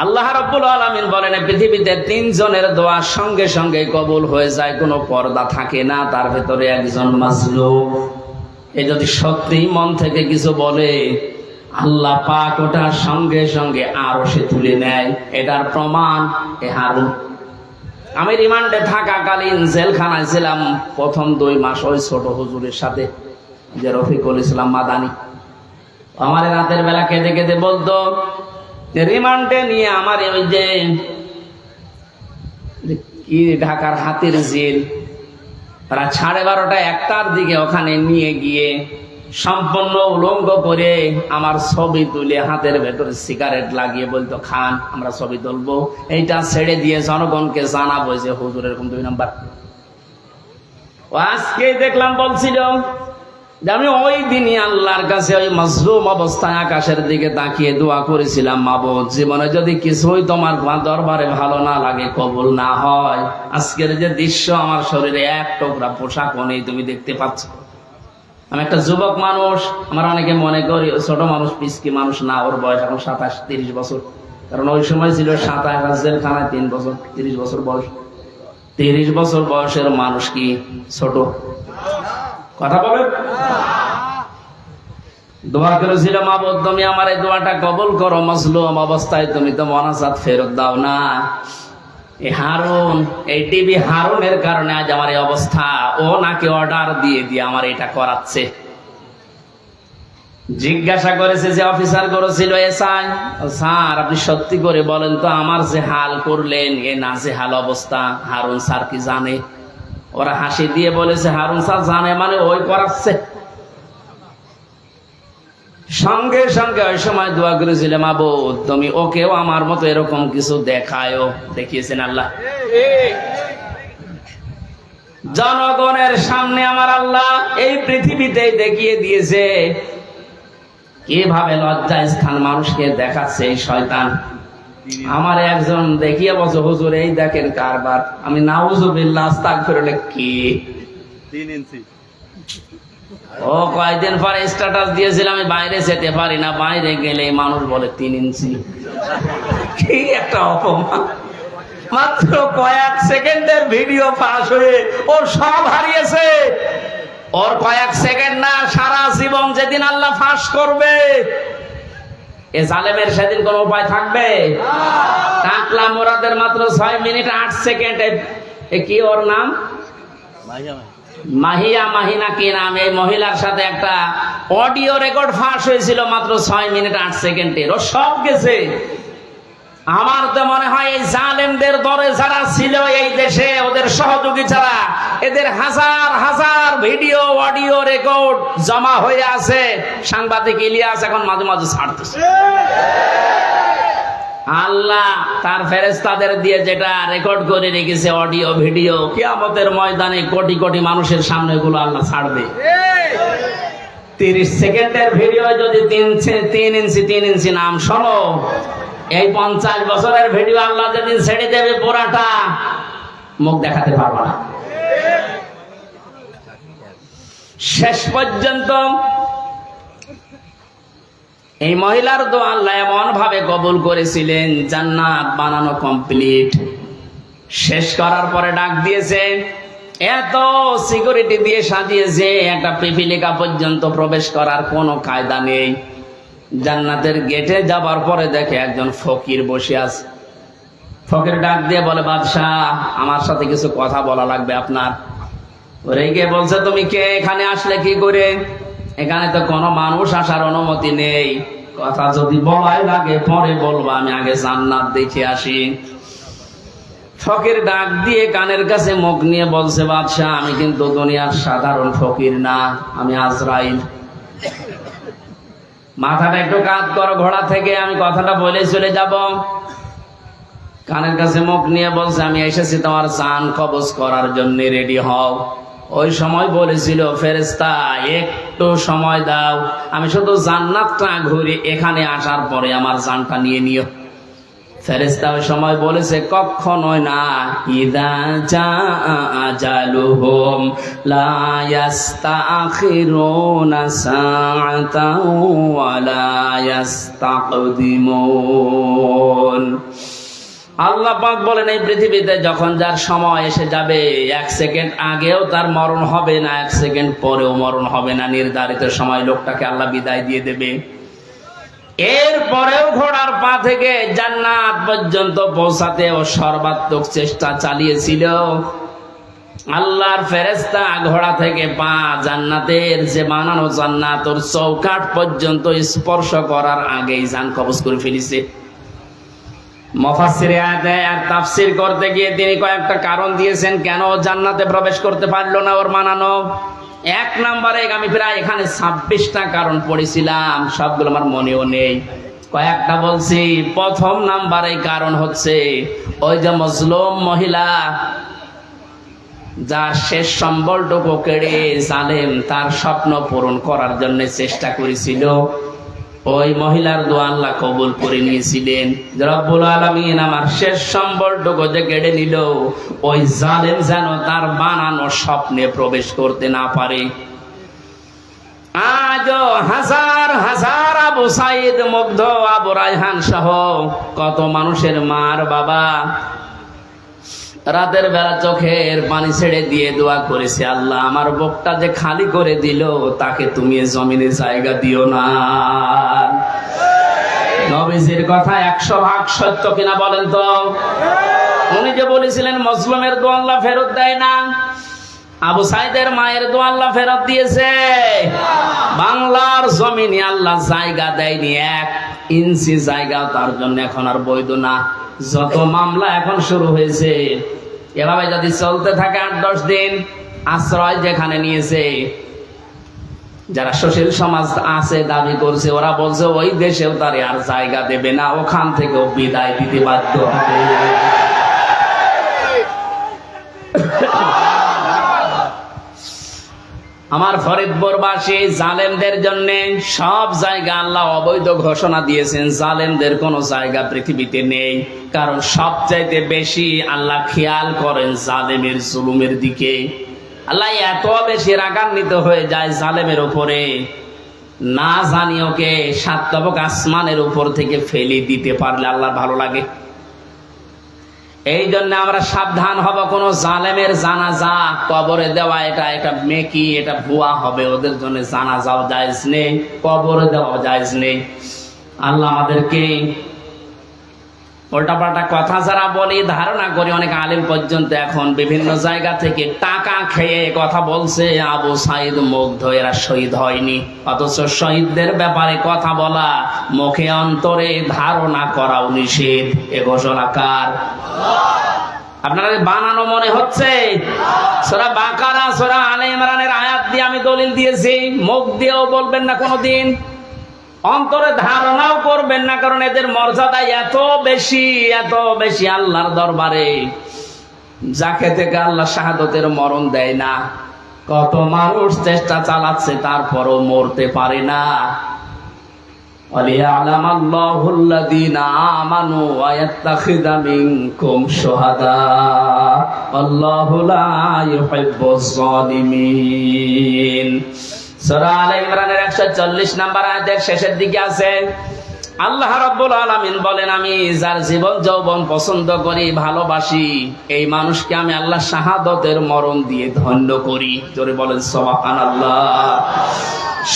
আল্লাহ রাব্বুল আলামিন বলেন, পৃথিবীতে 3 জনের দোয়া সঙ্গে সঙ্গে কবুল হয়ে যায়, কোনো পর্দা থাকে না, তার ভেতরে একজন মাজলুম। এ যদি সত্যি মন থেকে কিছু বলে, আল্লাহ পাক ওটার সঙ্গে সঙ্গে আরো সে তুলে নেয়। এটার প্রমাণ এ হারুন। আমি রিমান্ডে থাকাকালীন জেলখানায় ছিলাম প্রথম 2 মাস ওই ছোট হুজুরের সাথে, যে রফিকুল ইসলাম মাদানি। আমার রাতের বেলা কেঁদে কেঁদে বলতো যে রিমান্ডে নিয়ে আমার ওই যে কি ঢাকার হাতির ঝিল, তারা 12:30টা 1টার দিকে ওখানে নিয়ে গিয়ে সম্পূর্ণ উলঙ্গ করে আমার ছবি তুলে হাতের ভেতরে সিগারেট লাগিয়ে বলতো, খান আমরা ছবি তুলবো, এইটা ছেড়ে দিয়ে জনগণকে জানাবো যে হুজুর এরকম 2 নাম্বার। আজকেই দেখলাম বলছিল যে আমি ওই দিনই আল্লাহর কাছে ওই মজলুম অবস্থায় আকাশের দিকে তাকিয়ে দোয়া করেছিলাম, মাবুদ জীবনে যদি কিছুই তোমার দরবারে ভালো না লাগে, কবুল না হয়, আজকের যে দৃশ্য আমার শরীরে 1 টুকরা পোশাকও নেই, তুমি দেখতে পাচ্ছ। আমি একটা যুবক মানুষ, আমার অনেকে মনে করি ছোট মানুষ, পিসকি মানুষ না, ওর বয়স এখন 27-30 বছর। কারণ ওই সময় ছিল 27 জেলখানায় 3 বছর, 30 বছর বয়স। 30 বছর বয়সের মানুষ কি ছোট? কথা বলেন। দোয়া করেছিল, মাবুদ তুমি আমার এই দোয়াটা কবুল করো, মজলুম অবস্থায় তুমি তো মনাজাত ফেরত দাও না। এই হারুন, এই টিভি হারুনের কারণে আজ আমার এই অবস্থা। ও নাকি অর্ডার দিয়ে দিয়ে আমার এটা করাচ্ছে। জিজ্ঞাসা করেছে যে অফিসার করেছিল, এসআই স্যার আপনি সত্যি করে বলেন তো আমার যে হাল করলেন, এ নাজেহাল অবস্থা হারুন স্যার কি জানে? ওরা হাসি দিয়ে বলেছে, হারুন স্যার জানে মানে ওই করাচ্ছে। সঙ্গে সঙ্গে ওই সময় দোয়া করেছিল, মাবুদ তুমি ওকেও আমার মতো এরকম কিছু দেখায়ও। দেখিয়েছেন আল্লাহ জনগণের সামনে, আমার আল্লাহ এই পৃথিবীতেই দেখিয়ে দিয়েছে কিভাবে লজ্জার স্থান মানুষকে দেখাচ্ছে এই শয়তান। আমার একজন দেখিয়ে বলছে, হুজুর এই দেখেন কারবার। আমি নাউজুবিল্লাহ আস্তাগফিরুল্লাহ, কি 3 ইঞ্চি। ও কয়েকদিন পরে স্ট্যাটাস দিয়েছিল আমি বাইরে যেতে পারি না, বাইরে গেলে মানুষ বলে 3 ইঞ্চি। কি একটা অপমান! মাত্র কয়েক সেকেন্ডের ভিডিও ফাঁস হয়ে ও সব হারিয়েছে। ওর কয়েক সেকেন্ড না, সারা জীবন যেদিন আল্লাহ ফাঁস করবে, এ জালেমের সেদিন কোন উপায় থাকবে? টাকলা মোরাদের মাত্র 6 মিনিট 8 সেকেন্ড। কি ওর নাম? মাহিয়া মাহিনা কি নাম? এই মহিলার সাথে একটা অডিও রেকর্ড ফাঁস হয়েছিল মাত্র 6 মিনিট 8 সেকেন্ডের। ও সব গেছে। আমার তো মনে হয় এই জালেমদের দরে যারা ছিল এই দেশে, ওদের সহযোগী ছাড়া, এদের হাজার হাজার ভিডিও অডিও রেকর্ড জমা হয়ে আছে। সাংবাদিক ইলিয়াস এখন মাঝে মাঝে ছাড়তেছে। আল্লাহ তার ফেরেশতাদের দিয়ে যেটা রেকর্ড করে রেখেছে অডিও ভিডিও, কিয়ামতের ময়দানে কোটি কোটি মানুষের সামনে এগুলো আল্লাহ ছাড়বে। 30 সেকেন্ডের ভিডিও যদি 3 ইঞ্চি নাম শোনো, এই 50 বছরের ভিডিও আল্লাহ যেদিন ছেড়ে দেবে পুরাটা, মুখ দেখাতে পারবো না। শেষ পর্যন্ত এই মহিলার দোয়া আল্লাহ এমন ভাবে কবুল করেছিলেন, জান্নাত বানানো কমপ্লিট। শেষ করার পরে ডাক দিয়েছে, এত সিকিউরিটি দিয়ে সাজিয়েছে, একটা পিপিলিকা পর্যন্ত প্রবেশ করার কোনো কায়দা নেই। জান্নাতের গেটে যাবার পরে দেখে একজন ফকির বসে আছে। ফকির ডাক দিয়ে বলে, বাদশাহ আমার সাথে কিছু কথা বলা লাগবে আপনার। রেগে বলছে, তুমি কে? এখানে আসলে কি করে? এখানে তো কোনো মানুষ আসার অনুমতি নেই। কথা যদি বলাই লাগে পরে বলবো, আমি আগে জান্নাত দেখে আসি। ফকির ডাক দিয়ে কানের কাছে মুখ নিয়ে বলছে, বাদশাহ আমি কিন্তু দুনিয়ার সাধারণ ফকির না, আমি আজরাইল। মাথাটা একটু কাত করো ঘোড়া থেকে, আমি কথাটা বলে চলে যাব। কানের কাছে মুখ নিয়ে বলছে, আমি এসেছি তোমার জান কবজ করার জন্য, রেডি হও। ওই সময় বলেছিল ফেরেশতা, একটু সময় দাও, আমি শুধু জান্নাতটা ঘুরে এখানে আসার পরে আমার জানটা নিয়ে নিও। ফেরেশতা ওই সময় বলেছে, কখনোই না। ইদা জাআ আজালুহুম লা ইস্তাখিরুনা সাআতান ওয়া লা ইস্তাকদিমুন। আল্লাহ পাক বলেন, এই পৃথিবীতে যখন যার সময় এসে যাবে, 1 সেকেন্ড আগেও তার মরণ হবে না, 1 সেকেন্ড পরেও মরণ হবে না। নির্ধারিত সময় লোকটাকে আল্লাহ বিদায় দিয়ে দেবে। এরপরেও ঘোড়ার পা থেকে জান্নাত পর্যন্ত পৌঁছাতে ও সর্বাত্মক চেষ্টা চালিয়েছিল। আল্লাহর ফেরেশতা ঘোড়া থেকে পা জান্নাতের যে বানানো জান্নাত ওর চৌকাঠ পর্যন্ত স্পর্শ করার আগেই জান কবজ করে ফেলেছে। মুফাসসিরে আয়াতে আর তাফসীর করতে গিয়ে তিনি কয়েকটা কারণ দিয়েছেন কেন জান্নাতে প্রবেশ করতে পারলো না ওর বানানো। এক নম্বরে আমি প্রায় এখানে 26টা কারণ পড়েছিলাম, সবগুলো আমার মনেও নেই, কয়েকটা বলছি। প্রথম নাম্বারে কারণ হচ্ছে ওই যে মজলুম মহিলা যার শেষ সম্বলটুকু কেড়ে জালেম তার স্বপ্ন পূরণ করার জন্য চেষ্টা করেছিল, ওই মহিলার দোয়া আল্লাহ কবুল করে নিয়েছিলেন। রব্বুল আলামিন আমার শেষ সম্বলটুকু যে কেড়ে নিল, ওই জালেম যেন তার বানানো স্বপ্নে প্রবেশ করতে না পারে। আজও হাজার হাজার আবু সাইদ মুগ্ধ, আবু রায়হান সহ কত মানুষের মার বাবা রাতের বেলা চোখের পানি ছেড়ে দিয়ে দোয়া করেছে, আল্লাহ আমার বুকটা যে খালি করে দিল তাকে তুমি জমিনে জায়গা দিও না। নবীজির কথা 100% সত্য কিনা বলেন তো? উনি যে বলেছিলেন মজলুমের দোয়া আল্লাহ ফেরত দেয় না, আবু সাইদের মায়ের দোয়া আল্লাহ ফেরত দিয়েছে। বাংলার জমিনে আল্লাহ জায়গা দেয়নি, 1 ইঞ্চি জায়গা তার জন্য এখন আর বৈধ না। যত মামলা এখন শুরু হয়েছে, এভাবে যদি চলতে থাকে 8-10 দিন, আশ্রয় যেখানে নিয়েছে যারা সুশীল সমাজ আছে দাবি করছে, ওরা বলছে ওই দেশেও তার আর জায়গা দেবে না, ওখান থেকেও বিদায় দিতে বাধ্য হবে। আমার ফরিদপুরবাসী জালেমদের জন্য সব জায়গা আল্লাহ অবৈধ ঘোষণা দিয়েছেন, জালেমদের কোনো জায়গা পৃথিবীতে নেই। কারণ সবচাইতে বেশি আল্লাহ খেয়াল করেন জালেমের জুলুমের দিকে। আল্লাহ এত বেশি রাগান্বিত হয়ে যায় জালেমের উপরে, না জানি ওকে 7 তবক আসমানের উপর থেকে ফেলে দিতে পারলে আল্লাহ ভালো লাগে। এই জন্য আমরা সাবধান হব, কোন জালেমের জানাজা কবরে দেওয়া এটা মেকি, এটা ভুয়া হবে। ওদের জন্য জানাজাও জায়েজ নেই, কবরে দেওয়াও জায়েজ নেই। আল্লাহ আমাদেরকে উল্টাপাল্টা কথা যারা বলি, ধারণা করি অনেক আলেম পর্যন্ত এখন বিভিন্ন জায়গা থেকে টাকা খেয়ে কথা বলছে আবু সাইদ মুগ্ধ এরা শহীদ হয়নি, অথচ শহীদদের ব্যাপারে কথা বলা, মুখে অন্তরে ধারণা করাও নিষেধ। এ ঘোষণা কার? আপনারা বানানো মনে হচ্ছে? সূরা বাকারা, সূরা আলে ইমরানের আয়াত দিয়ে আমি দলিল দিয়েছি, মুখ দিয়েও বলবেন না কোনোদিন, অন্তরে ধারণাও করবেন না, কারণ এদের মর্যাদা এত বেশি আল্লাহর দরবারে, যাকে থেকে আল্লাহ শাহাদতের মরণ দেয় না। কত মানুষ চেষ্টা চালাচ্ছে তারপরও মরতে পারে না। وَلِيَعْلَمَ اللَّهُ الَّذِينَ آمَنُوا وَيَتَّخِذَ مِنكُمْ شُهَدَاءَ وَاللَّهُ لَا يُحِبُّ الظَّالِمِينَ। সূরা আলে ইমরানের 140 নম্বর আয়াতের শেষের দিকে আছে, আল্লাহ রাব্বুল আলামিন বলেন, আমি যার জীবন যৌবন পছন্দ করি, ভালোবাসি, এই মানুষকে আমি আল্লাহ শাহাদতের মরণ দিয়ে ধন্য করি। জোরে বলেন সুবহানাল্লাহ।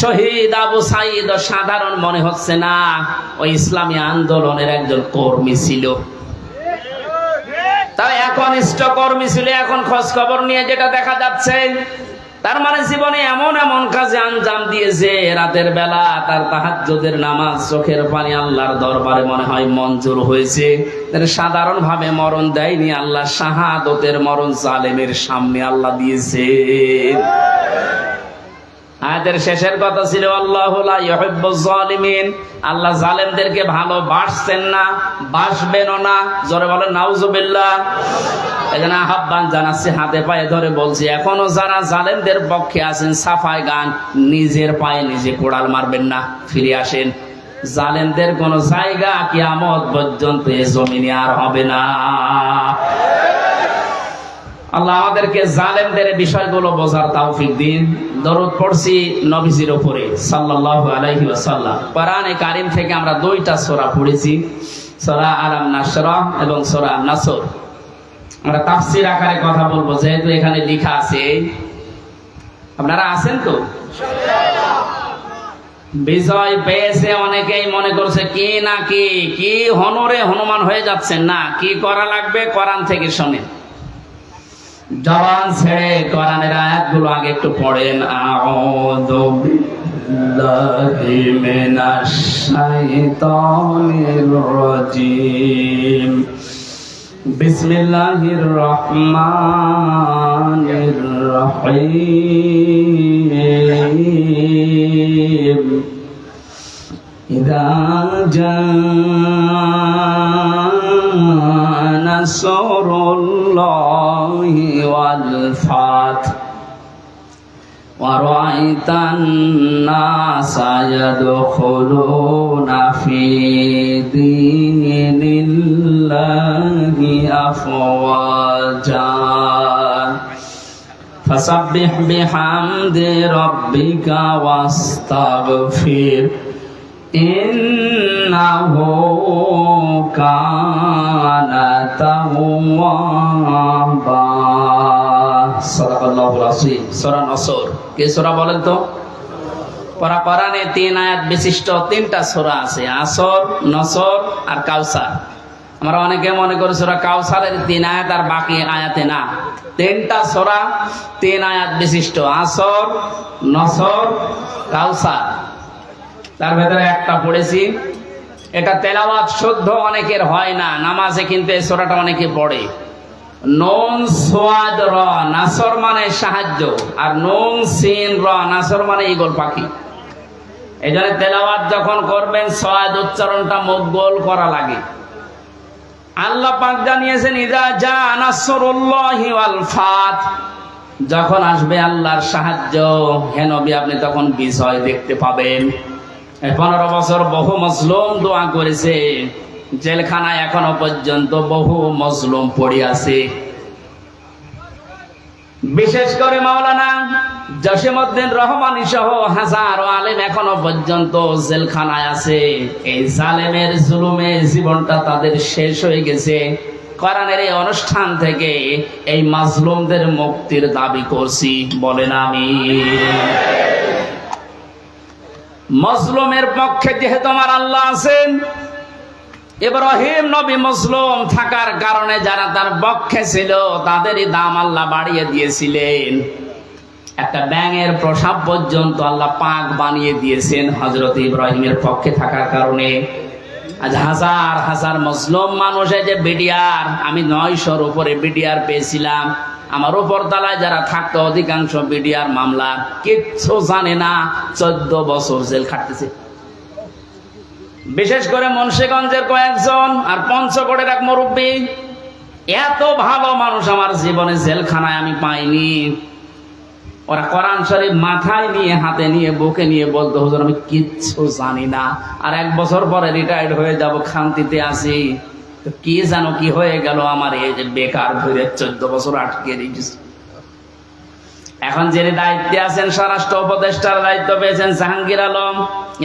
শহীদ আবু সাইদ সাধারণ মনে হচ্ছে না, ওই ইসলামী আন্দোলনের একজন কর্মী ছিল। তাই এখন কর্মী ছিল, এখন খোঁজ খবর নিয়ে যেটা দেখা যাচ্ছে, তার মানে জীবনে এমন কাজে আঞ্জাম দিয়েছে, রাতের বেলা তার তাহাজ্জুদের নামাজ, চোখের পানি আল্লাহর দরবারে মনে হয় মঞ্জুর হয়েছে। সাধারণ ভাবে মরণ দেয়নি, আল্লাহ শাহাদতের মরণ জালেমের সামনে আল্লাহ দিয়েছে। আয়াতের শেষের কথা ছিল আল্লাহু লা ইউহিব্বুজ জালিমিন, আল্লাহ জালেমদেরকে ভালোবাসছেন না, বাসবেনও না। জোরে বলেন নাউজুবিল্লাহ। এজন্য আহ্বান জানাচ্ছি, হাতে পায়ে ধরে বলছি, এখনো যারা জালেমদের পক্ষে আছেন, সাফাই গান, নিজের পায়ে নিজে কোড়াল মারবেন না, ফিরে আসেন। জালেমদের কোন জায়গা কিয়ামত পর্যন্ত এই জমিনে আর হবে না। আল্লাহ আমাদেরকে জালেমদের বিষয়গুলো বোঝার তৌফিক দিন। দরুদ পড়ছি নবীজির উপরে সাল্লাল্লাহু আলাইহি ওয়াসাল্লাম। কোরআনে কারীম থেকে আমরা 2টা সূরা পড়েছি, সূরা আলাম নাশরা এবং সূরা নাসর। আমরা তাফসীর আকারে কথা বলবো, যেহেতু এখানে লেখা আছে। আপনারা আছেন তো? বিজয় পেয়েছে, অনেকেই মনে করছে কি না কি হনরে হনুমান হয়ে যাচ্ছেন। না, কি করা লাগবে কোরআন থেকে শোনেন, জবান ছেড়ে কোরআনের আয়াতগুলো আগে একটু পড়েন। আউযু বিল্লাহি মিনাশ শাইতানির রাজীম, বিসমিল্লাহির রহমানির রহিম। ইযা জাআ নাসরুল্লাহি ওয়াল ফাth ওয়া রাআইতান নাসা ইয়াদখুলুনা ফি দীনিল্লাহি আফওয়াজা ফাসাব্বিহ বিহামদি রাব্বিকা ওয়াস্তাগফির ইন্নাহু কানা তাওয়াবা। সাদাকাল্লাহুল আযীম। সূরা নসর, কে সূরা বলেন তো? কোরআনে 3 আয়াত বিশিষ্ট 3টা সূরা আছে, আসর, নসর আর কাউসার। আমরা অনেকে মনে করি সূরা কাউসারের 3 আয়াত আর বাকি আয়াতে না। 3টা সূরা 3 আয়াত বিশিষ্ট, আসর, নসর, কাউসার। তার ভেতরে একটা পড়েছি, এটা তেলাওয়াত শুদ্ধ অনেকের হয় না, নামাজে কিন্তু এই সূরাটা অনেকে পড়ে। নুন সোয়াদ র, নাসর মানে সাহায্য, আর নুন সিন র, নাসর মানে ঈগল পাখি। এই জন্য তেলাওয়াত যখন করবেন সোয়াদ উচ্চারণটা মুখ গোল করা লাগে। আল্লাহ পাক জানিয়েছেন ইযা জা নাসরুল্লাহি ওয়াল ফাth, যখন আসবে আল্লাহর সাহায্য, হে নবী আপনি তখন বিজয় দেখতে পাবেন। 15 বছর বহু মজলুম দোয়া করেছে, জেলখানায় এখনো পর্যন্ত বহু মজলুম পড়ে আছে। বিশেষ করে মাওলানা জসিমউদ্দিন রহমানী সহ হাজারো আলেম এখনো পর্যন্ত জেলখানায় আছে। এই জালেমের জুলুমে জীবনটা তাদের শেষ হয়ে গেছে। কোরআনের এই অনুষ্ঠান থেকে এই মাজলুমদের মুক্তির দাবি করছি, বলেন আমিন। মজলুমের পক্ষে যেহেতু আমার আল্লাহ আছেন, ইব্রাহিম নবী মজলুম থাকার কারণে যারা তার পক্ষে ছিল তাদেরই দাম আল্লাহ বাড়িয়ে দিয়েছিলেন। একটা ব্যাঙের প্রসাব পর্যন্ত আল্লাহ পাক বানিয়ে দিয়েছেন হযরত ইব্রাহিমের পক্ষে থাকার কারণে। আজ হাজার হাজার মজলুম মানুষে যে বিডিআর, আমি 900-র উপরে বিডিআর পেয়েছিলাম। আমার উপর তলায় যারা থাকতো অধিকাংশ বিডিআর মামলা কিচ্ছু জানে না, 14 বছর জেল খাটতেছে। বিশেষ করে মুন্সিগঞ্জের কয়েকজন আর পঞ্চগড়ের এক মুরব্বী, এত ভালো মানুষ আমার জীবনে জেলখানায় আমি পাইনি। ওরা কোরআন শরীফ মাথায় নিয়ে, হাতে নিয়ে, বুকে নিয়ে বলতো, হুজুর আমি কিচ্ছু জানি না, আর 1 বছর পরে রিটায়ার্ড হয়ে যাব, শান্তিতে আছি। তো কি জানো কি হয়ে গেল আমার, এই যে বেকার ধরে 14 বছর আটকে রেখেছি। এখন যিনি দায়িত্বে আছেন, স্বরাষ্ট্র উপদেষ্টার দায়িত্ব পেয়েছেন জাহাঙ্গীর আলম,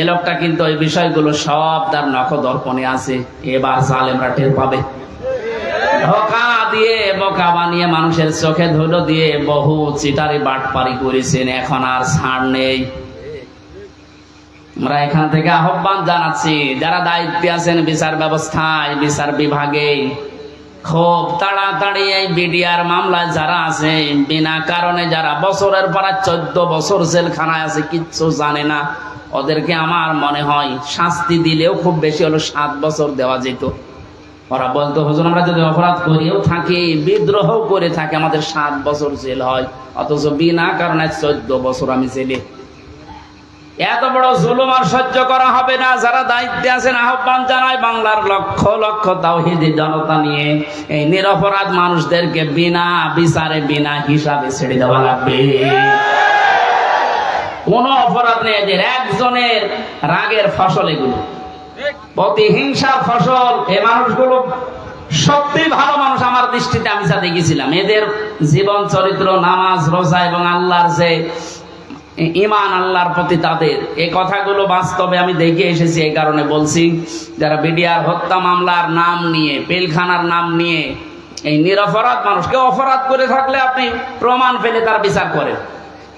এ লোকটা কিন্তু ওই বিষয়গুলো সব তার নখদর্পণে আছে। এবার জালেমরা টের পাবে। ধোঁকা দিয়ে, বোকা বানিয়ে, মানুষের চোখে ধুলো দিয়ে বহু চিটারি বাটপারি করেছেন, এখন আর ছাড় নেই। আমরা এখান থেকে আহ্বান জানাচ্ছি, যারা দায়িত্বে আছেন বিচার ব্যবস্থায়, বিচার বিভাগে, খুব তাড়াতাড়ি এই বিডিআর মামলায় যারা আছে, বিনা কারণে যারা বছরের পর 14 বছর জেলখানায় আছে, কিচ্ছু জানে না, ওদেরকে আমার মনে হয় শাস্তি দিলেও খুব বেশি হলো 7 বছর দেওয়া যেত। ওরা বলতো, হুজুর আমরা যদি অপরাধ করিও থাকি, বিদ্রোহ করে থাকি, আমাদের 7 বছর জেল হয়, অথচ বিনা কারণে 14 বছর আমি জেলে। এত বড় জুলুম আর সহ্য করা হবে না। যারা দায়িত্বে আছেন আহ্বান জানায়, বাংলার লক্ষ লক্ষ তাওহীদি জনতা নিয়ে এই নিরপরাধ মানুষদেরকে বিনা বিচারে, বিনা হিসাবে ছেড়ে দেওয়া লাগবে। কোন অপরাধ নেই, এদের একজনের রাগের ফসল এগুলো, প্রতিহিংসার ফসল। এই মানুষগুলো সত্যি ভালো মানুষ আমার দৃষ্টিতে, আমি যা দেখেছিলাম এদের জীবন চরিত্র, নামাজ, রোজা এবং আল্লাহর যে ঈমান, আল্লাহর প্রতি তাদের, এই কথাগুলো বাস্তবে আমি দেখে এসেছি। এই কারণে বলছি, যারা বিডিআর হত্যা মামলার নাম নিয়ে, পিলখানার নাম নিয়ে এই নিরপরাধ মানুষ, কেউ অপরাধ করে থাকলে আপনি প্রমাণ পেলে তার বিচার করেন,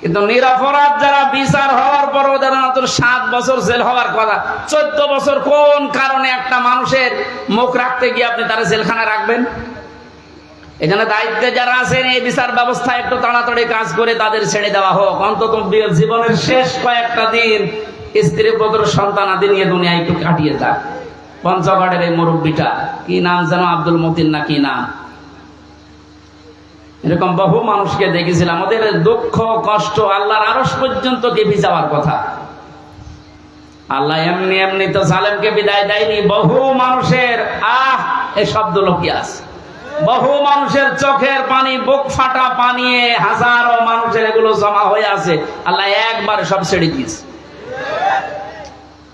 কিন্তু নিরপরাধ যারা বিচার হওয়ার পর ওদের মাত্র 7 বছর জেল হওয়ার কথা, 14 বছর কোন কারণে একটা মানুষের মুখ রাখতে গিয়ে আপনি তারা জেলখানায় রাখবেন? এখানে দায়িত্বে যারা আছেন এই বিচার ব্যবস্থা একটু তাড়াতাড়ি কাজ করে তাদের ছেড়ে দেওয়া হোক। অন্তত জীবনের শেষ কয়েকটা দিন স্ত্রী পুত্র সন্তান আদি নিয়ে দুনিয়া একটু কাটিয়ে যাক। পঞ্চগড়ের এই মুরব্বীটা কি নাম যেন, আব্দুল মতিন না কি নাম, এরকম বহু মানুষকে দেখেছিলাম। ওদের দুঃখ কষ্ট আল্লাহর আরশ পর্যন্ত কেঁপে যাওয়ার কথা। আল্লাহ এমনি এমনি তো জালেমকে বিদায় দেয়নি। বহু মানুষের এই শব্দ লোকিয়ে আছে, বহু মানুষের চোখের পানি, বুক ফাটা পানি, হাজারো মানুষের এগুলো জমা হয়ে আছে। আল্লাহ একবারে সব ছেড়ে দিয়েছে।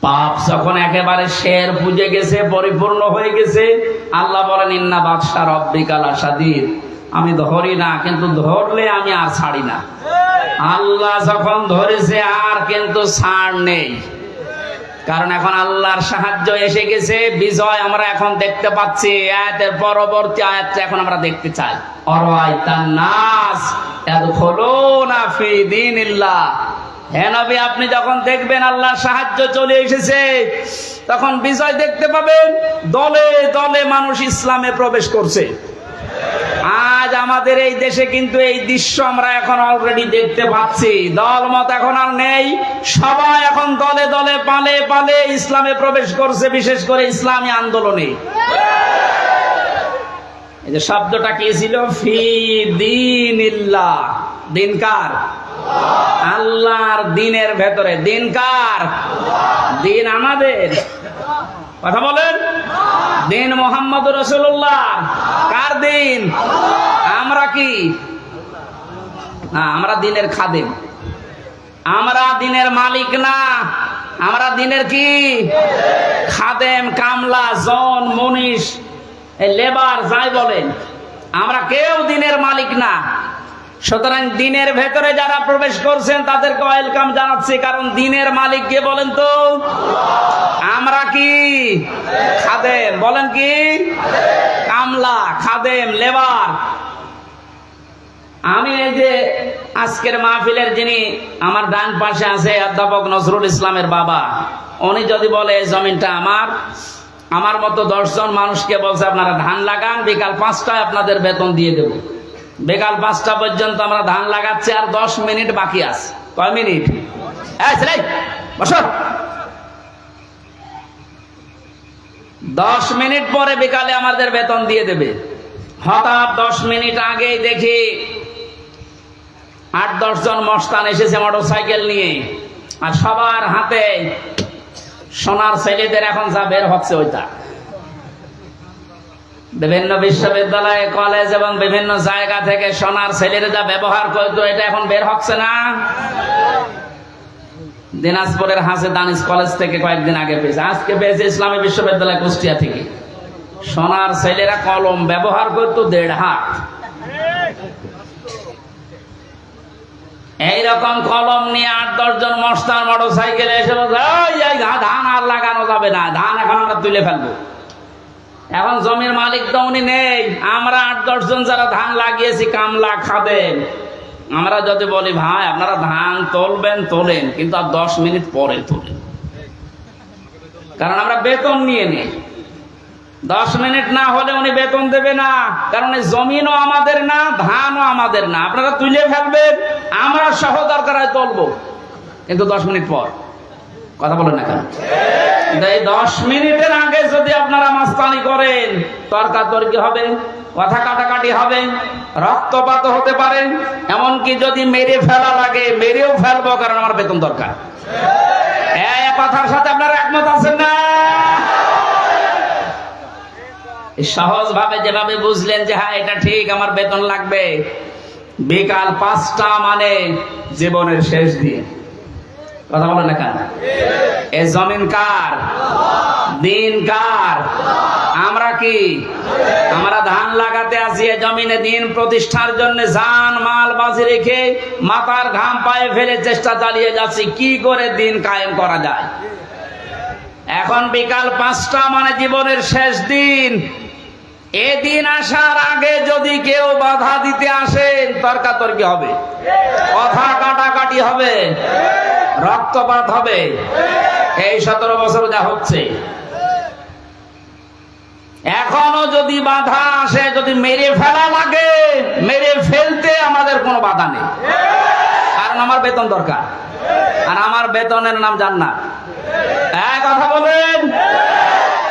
পাপ যখন একেবারে শের পুজে গেছে, পরিপূর্ণ হয়ে গেছে, আল্লাহ বলেন ইন্না বাদশা রব্বিকা লাশাদীদ, আমি ধরি না কিন্তু ধরলে আমি আর ছাড়ি না। আল্লাহ যখন ধরেছে আর কিন্তু ছাড় নেই, কারণ এখন আল্লাহর সাহায্য এসে গেছে, বিজয় আমরা এখন দেখতে পাচ্ছি। আয়াতের পরবর্তী আয়াতটা এখন আমরা দেখতে চাই। অরাইতান নাস ইয়াদখুলুনা ফি দীনিল্লাহ, হে নবী আপনি যখন দেখবেন আল্লাহর সাহায্য চলে এসেছে, তখন বিজয় দেখতে পাবেন। দলে দলে মানুষ ইসলামে প্রবেশ করছে। আজ আমাদের এই দেশে কিন্তু এই দৃশ্য আমরা এখন অলরেডি দেখতে পাচ্ছি। দলমত এখন আর নেই, সবাই এখন দলে দলে পালে পালে ইসলামে প্রবেশ করছে, বিশেষ করে ইসলামী আন্দোলনে। এই যে শব্দটা কি ছিল, ফি দীনিল্লাহ, দিন কার? আল্লাহর দিনের ভেতরে। দিন কার? দিন আমাদের। কথা বলেন, দিন মুহাম্মদুর রাসূলুল্লাহ। কার দিন? আমরা কি না, আমরা দিনের খাদেম, আমরা দিনের মালিক না, আমরা দিনের কি খাদেম, কামলা, জন, মনীষ, লেবার যাই বলেন, আমরা কেউ দিনের মালিক না। সুতরাং দিনের ভেতরে যারা প্রবেশ করছেন তাদেরকে ওয়েলকাম জানাচ্ছি, কারণ দিনের মালিক কে বলেন তো? আমরা কি খাদেম, বলেন কি কামলা, খাদেম, লেবার। আমি এই যে আজকের মাহফিলের যিনি আমার ডান পাশে আছে, অধ্যাপক নজরুল ইসলামের বাবা, উনি যদি বলে এই জমিনটা আমার মতো 10 জন মানুষকে বলছে আপনারা ধান লাগান, বিকাল 5টায় আপনাদের বেতন দিয়ে দেব। বিকাল 5টা পর্যন্ত আমরা ধান লাগাচ্ছি, আর 10 মিনিট বাকি আছে। কয় মিনিট? বসো। 10 মিনিট পরে বিকালে আমাদের বেতন দিয়ে দেবে। হঠাৎ 10 মিনিট আগেই দেখি 8-10 জন মস্তান এসেছে মোটরসাইকেল নিয়ে, আর সবার হাতে সোনার ছেলেদের এখন যা বের হচ্ছে ওইটা। বিভিন্ন বিশ্ববিদ্যালয়, কলেজ এবং বিভিন্ন জায়গা থেকে সোনার ছেলেরা যা ব্যবহার করতো, এটা এখন বের হচ্ছে না। দিনাজপুরের হাসে দানিশ কলেজ থেকে কয়েকদিন আগে পেয়েছে, আজকে পেয়েছে ইসলামী বিশ্ববিদ্যালয় কুষ্টিয়া থেকে। সোনার ছেলেরা কলম ব্যবহার করতো 1.5 হাত। এইরকম কলম নিয়ে 8-10 জন মস্তান মোটরসাইকেলে এসে ধান আর লাগানো যাবে না, ধান এখন আমরা তুলে ফেলবো। এখন জমির মালিক তো উনি নেই। আমরা 8-10 জন যারা ধান লাগিয়েছি, কামলা, খাদেম, আমরা যদি বলি ভাই আপনারা ধান তুলবেন তোলেন, কিন্তু আর 10 মিনিট পরে তোলেন, কারণ আমরা বেতন নিয়ে নেই। 10 মিনিট না হলে উনি বেতন দেবে না, কারণ এই জমিনও আমাদের না, ধানও আমাদের না। আপনারা তুলে ফেলবেন, আমরা সহ দরকার হয় তুলবো, কিন্তু 10 মিনিট পর। কথা বলেন না কেন? এই 10 মিনিটের আগে যদি আপনারা মাস্তানি করেন, তর্কাতর্কি হবে, কথা কাটাকাটি হবে, রক্তপাত হতে পারে, এমনকি যদি মেরে ফেলা লাগে মেরেও ফেলবো, কারণ আমার বেতন দরকার। এই কথার সাথে আপনারা একমত আছেন না? সহজ ভাবে যেভাবে বুঝলেন যে হ্যাঁ এটা ঠিক, আমার বেতন লাগবে, বিকাল 5টা মানে জীবনের শেষ দিন। কথা বলেন না কেন? এই জমিন কার? দিন কার? আমরা কি? আমরা ধান লাগাতে আসি এই জমিনে দিন প্রতিষ্ঠার জন্য, জান মাল বাজি রেখে মাথার ঘাম পায়ে ফেলে চেষ্টা চালিয়ে যাচ্ছি কি করে দিন কায়েম করা যায়। এখন বিকাল 5টা মানে জীবনের শেষ দিন। এদিন আসার আগে যদি কেউ বাধা দিতে আসেন, তর্কাতর্কি হবে, কথা কাটাকাটি হবে, রক্তপাত হবে। এই 17 বছর যা হচ্ছে, এখনো যদি বাধা আসে, যদি মেরে ফেলা লাগে, মেরে ফেলতে আমাদের কোনো বাধা নেই, কারণ আমার বেতন দরকার, আর আমার বেতনের নাম জান্নাত। কথা বলেন।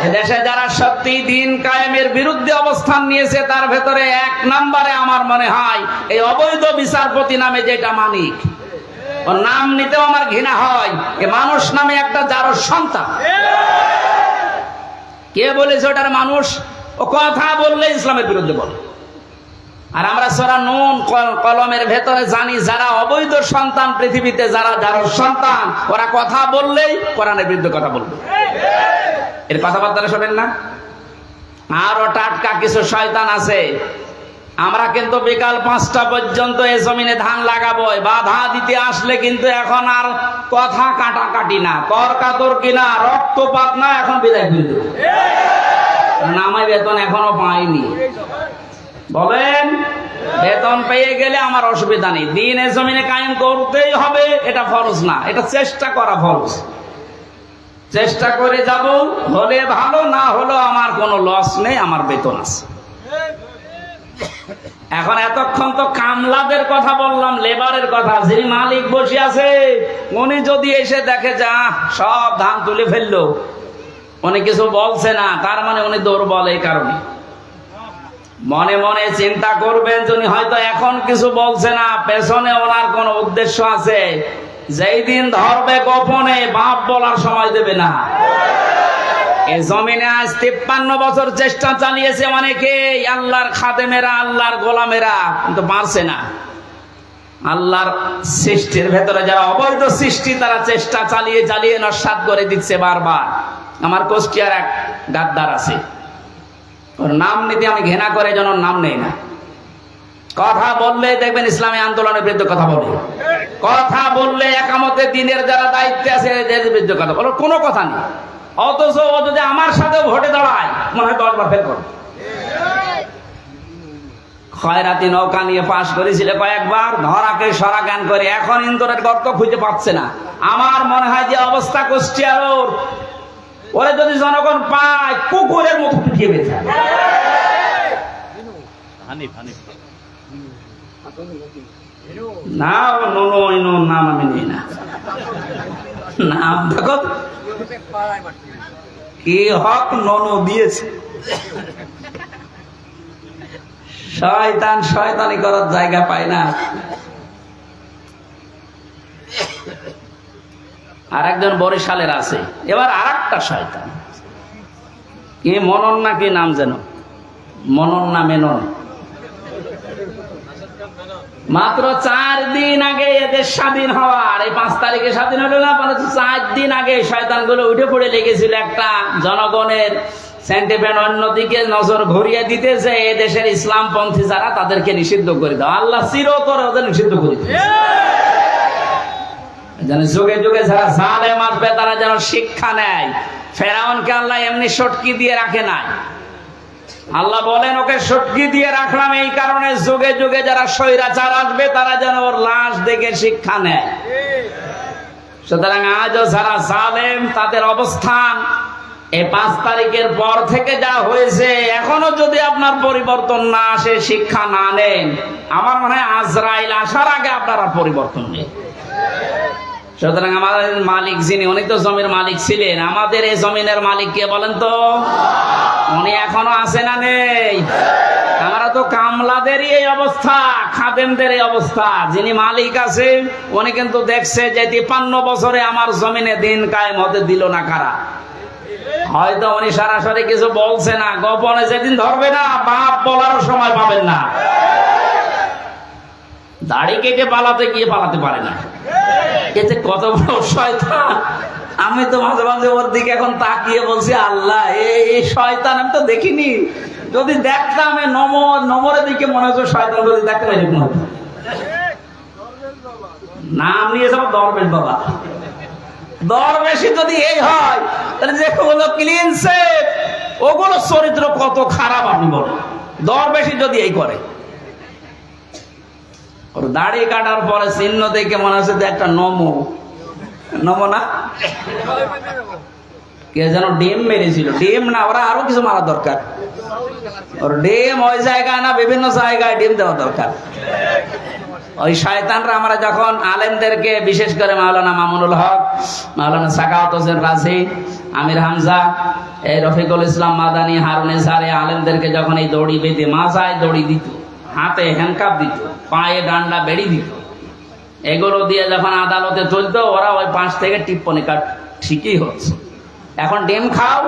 এদেশে যারা সত্যি দিন কায়েমের বিরুদ্ধে অবস্থান নিয়েছে, তার ভেতরে 1 নম্বরে আমার মনে হয় এই অবৈধ বিচারপতি নামে যেটা মানিক, ওর নাম নিতেও আমার ঘৃণা হয়। এ মানুষ নামে একটা যার সন্তান। কে বলেছে ওটার মানুষ? ও কথা বললে ইসলামের বিরুদ্ধে বলে। আর আমরা সূরা নূন কলমের ভেতরে জানি, যারা অবৈধ সন্তান পৃথিবীতে, যারা যার সন্তান, ওরা কথা বললেই কোরআনের বিরুদ্ধে কথা বলবে। এর কথাবার্তা শোনেন না? আরো টাটকা কিছু শয়তান আছে। আমরা কিন্তু বিকাল 5টা পর্যন্ত এই জমিনে ধান লাগাবো, বাধা দিতে আসলে কিন্তু এখন আর কথা কাটাকাটি না, তর্কাতর্কি না, রক্তপাত না, এখন বিদায় করে দেব। নামাই বেতন এখনো পাইনি, বলেন। বেতন পেয়ে গেলে আমার অসুবিধা নেই, দিন এই জমিনে কায়েম করতেই হবে, এটা ফরজ না, এটা চেষ্টা করা ফরজ। চেষ্টা করে যাব, হলে ভালো, না হলো আমার কোনো লস নেই, আমার বেতন আছে। এখন এতক্ষণ তো কামলাদের কথা বললাম, লেবারের কথা। যিনি মালিক বসে আছে, উনি যদি এসে দেখে যা সব ধান তুলে ফেললো, উনি কিছু বলছে না, তার মানে উনি দুর্বল। এই কারণে মনে মনে চিন্তা করবেন, যিনি হয়তো এখন কিছু বলছে না, পেছনে ওনার কোন উদ্দেশ্য আছে। যেই দিন ধরবে গোপনে, বাপ বলার সময় দেবে না। এই জমিনে আজ 53 বছর চেষ্টা চালিয়েছে অনেকে, আল্লাহর খাদেমেরা, আল্লাহর গোলামেরা, কিন্তু পারছে না। আল্লাহর সৃষ্টির ভেতরে যারা অবৈধ সৃষ্টি, তারা চেষ্টা চালিয়ে চালিয়ে নস্যাৎ করে দিচ্ছে বারবার। আমার কুষ্টিয়ার এক গাদ্দার আছে, ওর নাম নিতে আমি ঘৃণা করে, যেন নাম নেই না। কথা বললে দেখবেন ইসলামী আন্দোলনের বিরুদ্ধে কথা বলে, কথা বললে একামতের দিনের যারা দায়িত্বে আছে এদের বিরুদ্ধে কথা বলো, কোনো কথা নেই। অথচ ও যদি আমার সাথে ভোটে দাঁড়ায়, মনে হয় 10 বার ফেল করবে। খয়রাতি নৌকা নিয়ে পাশ করেছিল কয়েকবার, ধরাকে সরা জ্ঞান করে, এখন ইন্দোরের গর্ত খুঁজে পাচ্ছে না। আমার মনে হয় যে অবস্থা কুষ্টিয়ার, ওরে যদি জনগণ পায়, কুকুরের মতো পিটিয়ে বেঁচে না। নুনু নাম আমি নিই না, নাম দেখো কি হক ননু দিয়েছে। শয়তান শয়তানি করার জায়গা পায় না। আর একজন বরিশালের আছে। এবার আর একটা শয়তান, কি মনন না কি নাম যেন, মনন না মেনন, মাত্র 4 দিন আগে এদের স্বাধীন হওয়ার, এই 5 তারিখে স্বাধীন হলো না, 4 দিন আগে শয়তানগুলো উঠে পড়ে লেগেছিল একটা জনগণের সেন্টিমেন্ট অন্যদিকে নজর ঘুরিয়ে দিতে, যে এদেশের ইসলামপন্থী যারা, তাদেরকে নিষিদ্ধ করে দাও। আল্লাহ চিরতরে ওদের নিষিদ্ধ করে দিয়েছে, যেন যুগে যুগে যারা জালেম আসবে তারা যেন শিক্ষা নেয়। ফেরাউনকে আল্লাহ এমনি সটকি দিয়ে রাখে নাই। আল্লাহ বলেন, ওকে সটকি দিয়ে রাখলাম এই কারণে, যুগে যুগে যারা স্বৈরাচার আসবে তারা যেন ওর লাশ দেখে শিক্ষা নেয়। সুতরাং আজও যারা জালেম, তাদের অবস্থান এই 5 তারিখের পর থেকে যা হয়েছে, এখনো যদি আপনার পরিবর্তন না আসে, শিক্ষা না নেন, আমার মনে হয় আজরাইল আসার আগে আপনারা পরিবর্তন নেই। সুতরাং আমাদের মালিক যিনি, উনি তো জমির মালিক ছিলেন। আমাদের এই জমিনের মালিক কে বলেন তো? উনি এখনো আছে না নেই? আমরা তো কামলাদেরই এই অবস্থা, খাদেমদের এই অবস্থা। যিনি মালিক আছে, উনি কিন্তু দেখছে যে 53 বছরে আমার জমিনে দিন কায়েম হতে দিল না কারা। হয়তো উনি সরাসরি কিছু বলছে না, গোপনে যেদিন ধরবে না, বাপ বলারও সময় পাবেন না। দাড়ি কেটে পালাতে গিয়ে পালাতে পারে না। এতে কত বড় শয়তান! আমি তো মাঝে মাঝে ওর দিকে এখন তাকিয়ে বলছি, আল্লাহ, এই শয়তান আমি তো দেখিনি। যদি দেখতাম নমরের দিকে মনে হচ্ছে শয়তান, যদি দেখতাম এরকম হতো। নাম নিয়ে সব দরবেশ বাবা। দরবেশই যদি এই হয়, তাহলে যেগুলো ক্লিন সেভ, ওগুলো চরিত্র কত খারাপ। আপনি বলেন? দরবেশি যদি এই করে, ওর দাড়ি কাটার পরে চিহ্ন দেখে মনে হচ্ছে যে একটা নমো না, কে যেন ডিম মেরেছিল, ডিম না, ওরা আরো কিছু মারা দরকার। ওর ডিম ওই জায়গায় না, বিভিন্ন জায়গায় ডিম দেওয়া দরকার। ওই শয়তানরা আমরা যখন আলেমদেরকে, বিশেষ করে মাওলানা মামুনুল হক, মাওলানা সাখাওয়াত হোসেন রাজি, আমির হামজা, এই রফিকুল ইসলাম মাদানী, হারুন ইসহারি, আলেমদেরকে যখন এই দড়ি বেঁধে, মাথায় দড়ি দিত, হাতে হ্যান্ডকাপ দিত, পায়ে ডান্ডা বেড়ি দিত, এগুলো দিয়ে যখন আদালতে তুলতো, ওরা ওই পাশ থেকে টিপ্পনি কাট, ঠিকই হচ্ছে। এখন ডিম খাও,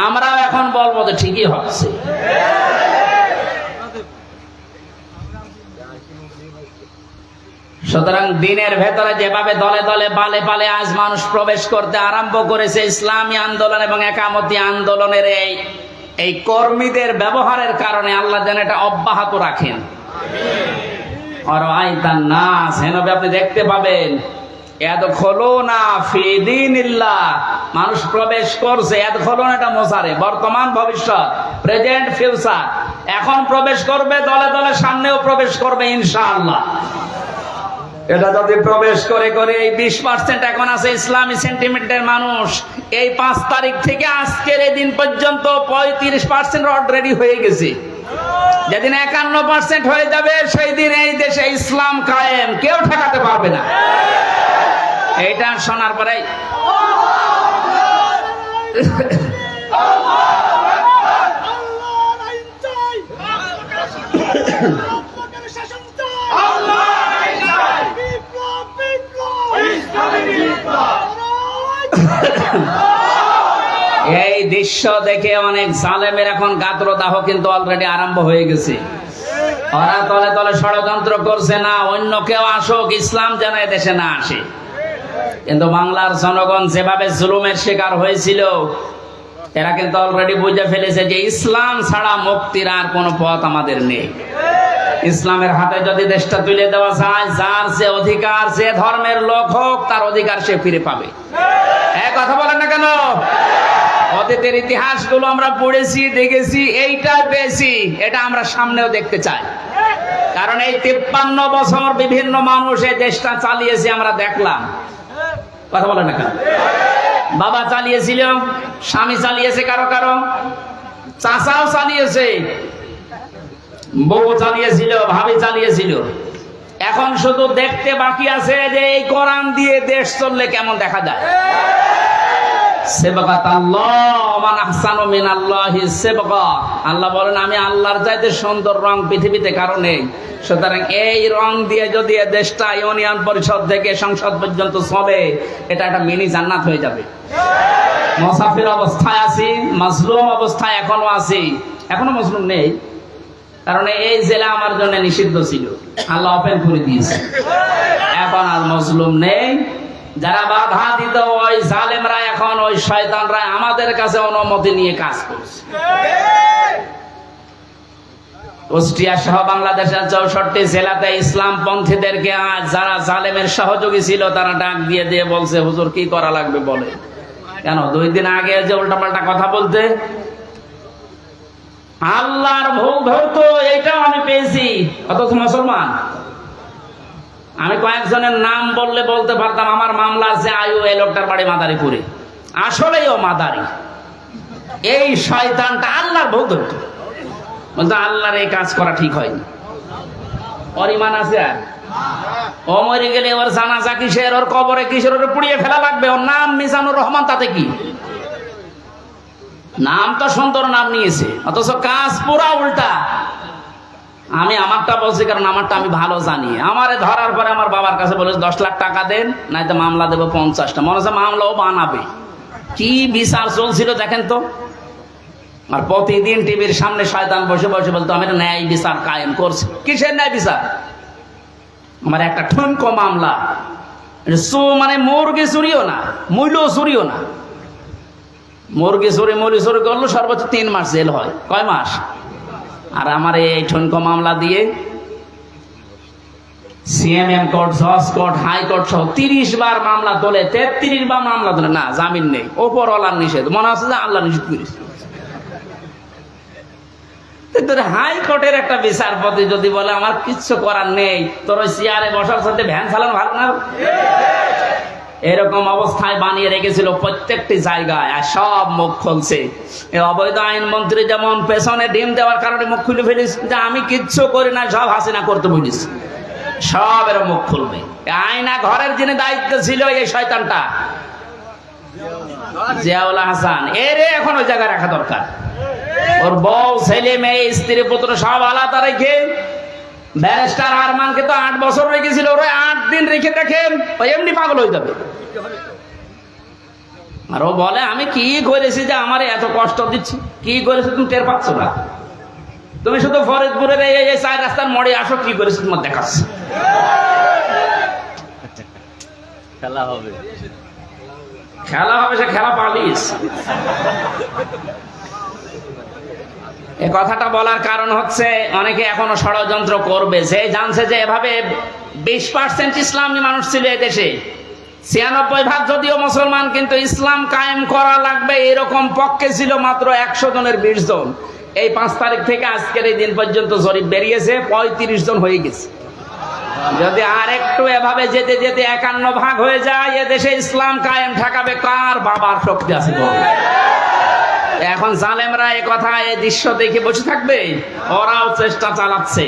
আমরাও এখন বলবো যে ঠিকই হচ্ছে। সুতরাং দিনের ভেতরে যেভাবে দলে দলে পালে পালে আজ মানুষ প্রবেশ করতে আরম্ভ করেছে, ইসলামী আন্দোলন এবং একামতি আন্দোলনের এই কর্মীদের ব্যবহারের কারণে আল্লাহ যেন এটা অব্যাহত রাখেন। আর আইতান নাস, হেনবে আপনি দেখতে পাবেন, ইয়াদখুলুনা ফি দীনিল্লাহ, মানুষ প্রবেশ করছে। ইয়াদখুলুনা এটা মোসারে, বর্তমান ভবিষ্যৎ, প্রেজেন্ট ফিউচার। এখন প্রবেশ করবে, দলে দলে সামনেও প্রবেশ করবে ইনশাআল্লাহ। এটা যদি প্রবেশ করে করে এই 20% এখন আছে ইসলামী সেন্টিমেন্টের মানুষ, এই 5 তারিখ থেকে আজকের এই দিন পর্যন্ত 35% অলরেডি হয়ে গেছে। যেদিন 51% হয়ে যাবে, সেই দিন এই দেশে ইসলাম কায়েম, কেউ ঠেকাতে পারবে না। এইটা শোনার পরে এই দৃশ্য দেখে অনেক জালেমের এখন গাত্রদাহ কিন্তু অলরেডি আরম্ভ হয়ে গেছে। ওরা তলে তলে ষড়যন্ত্র করছে, না অন্য কেউ আসুক, ইসলাম যেন দেশে না আসে। কিন্তু বাংলার জনগণ যেভাবে জুলুমের শিকার হয়েছিল, এরা কিন্তু অলরেডি বুঝে ফেলেছে যে ইসলাম ছাড়া মুক্তির আর কোনো পথ আমাদের নেই। ইসলামের হাতে যদি দেশটা তুলে দেওয়া যায়, যার যে অধিকার, যে ধর্মের লোক হোক, তার অধিকার সে ফিরে পাবে। এক কথা বলেন না কেন? অতীতের ইতিহাসগুলো আমরা পড়েছি, দেখেছি, এইটা পেয়েছি, এটা আমরা সামনেও দেখতে চাই। কারণ এই 53 বছর বিভিন্ন মানুষ এই দেশটা চালিয়েছে, আমরা দেখলাম। কথা বলেন না কেন? বাবা চালিয়েছিল, স্বামী চালিয়েছে, কারো কারো চাচাও চালিয়েছে, বউ চালিয়েছিল, ভাবি চালিয়েছিল। এখন শুধু দেখতে বাকি আছে যে এই কোরআন দিয়ে দেশ চললে কেমন দেখা যায়। আল্লাহ বলেন, আমি আল্লাহর চাইতে সুন্দর রং পৃথিবীতে কারো নেই। সুতরাং এই রং দিয়ে যদি দেশটা ইউনিয়ন পরিষদ থেকে সংসদ পর্যন্ত চলে, এটা একটা মিনি জান্নাত হয়ে যাবে। মুসাফির অবস্থায় আছি, মাজলুম অবস্থায় এখনো আছি। এখনো মাজলুম নেই, কারণ এই জেলা আমার জন্য নিষিদ্ধ ছিল, আল্লাহ ওপেন করে দিয়েছে। এখন আর মাজলুম নেই। যারা বাধা দিত, ওই জালেমরা, এখন ওই শয়তানরা আমাদের কাছে অনুমতি নিয়ে কাজ করছে। কুষ্টিয়া সহ বাংলাদেশের 64 জেলাতে ইসলাম পন্থীদেরকে আজ যারা জালেমের সহযোগী ছিল, তারা ডাক দিয়ে দিয়ে বলছে, হুজুর কি করা লাগবে বলে। কেন 2 দিন আগে যে উল্টাপাল্টা কথা বলতে আল্লাহর ভোগ ধরতো, এইটাও আমি পেয়েছি, অথচ মুসলমান। আমি কয়েকজনের নাম বললে বলতে পারতাম। আমার মামলা আছে আয়ু, এই লোকটার বাড়ি মাদারীপুরে, আসলেই ও মাদারি। এই শয়তানটা আল্লাহর ভোগ ধরতো, বলতো আল্লাহর এই কাজ করা ঠিক হয়নি। ওর ইমান আছে? আর ও মরে গেলে ওর জানাজা কিসের, ওর কবরে কিসের, ওর পুড়িয়ে ফেলা লাগবে। ওর নাম মিজানুর রহমান, তাতে কি? নাম তো সুন্দর নাম নিয়েছে, অথচ কাজ পুরা উল্টা। আমি আমারটা বলছি, কারণ আমারটা আমি ভালো জানি। আমারে ধরার পরে আমার বাবার কাছে বলেছে 10 লাখ টাকা দেন, নাই তো মামলা দেবো 50টা। মনে হচ্ছে মামলাও বানাবে। কি বিচার চলছিল দেখেন তো। আর প্রতিদিন টিভির সামনে শয়তান বসে বসে বলতো, আমি ন্যায় বিচার কায়েম করছি। কিসের ন্যায় বিচার? আমার একটা ঠুনকো মামলা, মানে মুরগি চুরিও না, মূল্য চুরিও না। মুরগি চুরি মুরগি চুরি করলো সর্বোচ্চ 3 মাস জেল হয়। কয় মাস? আর আমার এই ঠুনকো মামলা দিয়ে সিএমএম কোর্ট, জজ কোর্ট, হাইকোর্ট সহ 30 বার মামলা তোলে, 33 বার মামলা তোলে, না জামিন নেই। ওপরওয়ালার নিষেধ, মনে হচ্ছে যে আল্লাহ নিষেধ করেছে। কিন্তু হাইকোর্টের একটা বিচারপতি যদি বলে আমার কিচ্ছু করার নেই, তোর ওই চেয়ারে বসার সাথে ভ্যান চালানো ভালো না, এরকম অবস্থায় বানিয়ে রেখেছিল প্রত্যেকটি জায়গায়, আর সব মুখ খুলছে। অবৈধ আইনমন্ত্রী যেমন পেছনে ডিম দেওয়ার কারণে মুখ খুলে ফেলিস যে আমি কিচ্ছু করি না, সব হাসিনা করতে বলিস, সব এর মুখ খুলবে। আয়না ঘরের যিনি দায়িত্ব ছিল এই শয়তানটা জিয়াউল হাসান, এরে এখন ওই জায়গায় রাখা দরকার। ওর বউ ছেলে মেয়ে স্ত্রী পুত্র সব আলাদা রেখে, ব্যারিস্টার আরমানকে তো 8 বছর রেখেছিল, ওরা 8 দিন রেখে দেখেন ওই এমনি পাগল হয়ে যাবে। আর ও বলে আমি কি করেছি যে আমার এত কষ্ট দিচ্ছি, কি করেছি তুমি টের পাচ্ছ না, তুমি শুধু ফরিদপুরের এই 4 রাস্তার মোড়ে আসো, কি করেছি তোমার দেখাচ্ছি। খেলা হবে, খেলা হবে, সে খেলা পালিস। এই কথাটা বলার কারণ হচ্ছে অনেকে এখনো ষড়যন্ত্র করবে, যে জানছে যে এভাবে 20% ইসলামী মানুষ ছিল এদেশে, 96% যদিও মুসলমান, কিন্তু ইসলাম কায়েম করা লাগবে এরকম পক্ষে ছিল মাত্র 100 জনের 20 জন। এই 5 তারিখ থেকে আজকের এই দিন পর্যন্ত জরিপ বেরিয়েছে 35 জন হয়ে গেছে। যদি আর একটু এভাবে যেতে যেতে 51 হয়ে যায়, এদেশে ইসলাম কায়েম ঠেকাবে কার বাবার শক্তি আছে? এখন জালেমরা এই কথা, এই দৃশ্য দেখে বসে থাকবে? ওরাও চেষ্টা চালাচ্ছে,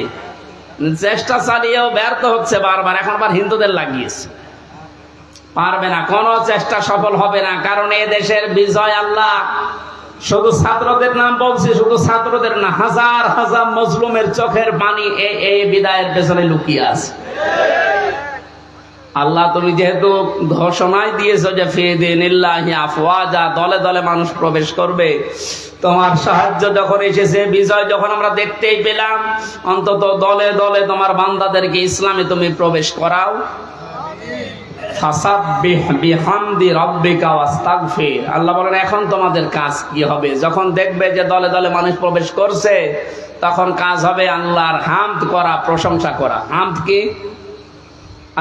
চেষ্টা চালিয়েও ব্যর্থ হচ্ছে বারবার। এখন আবার হিন্দুদের লাগিয়েছে, পারবে না, কোনো চেষ্টা সফল হবে না, কারণ এ দেশের বিজয় আল্লাহ। শুধু ছাত্রদের নাম বলছি, শুধু ছাত্রদের না, হাজার হাজার মজলুমের চোখের পানি এই বিদায়ের পেছনে লুকিয়ে আছে। আল্লাহ তুমি যেহেতু ঘোষণায় দিয়েছো যে ফিদিনিল্লাহি আফওয়াজা, দলে দলে মানুষ প্রবেশ করবে, তোমার সাহায্য যখন এসেছে, বিজয় যখন আমরা দেখতেই পেলাম, অন্তত দলে দলে তোমার বান্দাদেরকে ইসলামে তুমি প্রবেশ করাও। ফাসাব্বিহ বিহামদি রাব্বিকা ওয়াস্তাগফির। আল্লাহ বলেন এখন তোমাদের কাজ কি হবে? যখন দেখবে যে দলে দলে মানুষ প্রবেশ করছে, তখন কাজ হবে আল্লাহর হামদ করা, প্রশংসা করা। হামদ কি?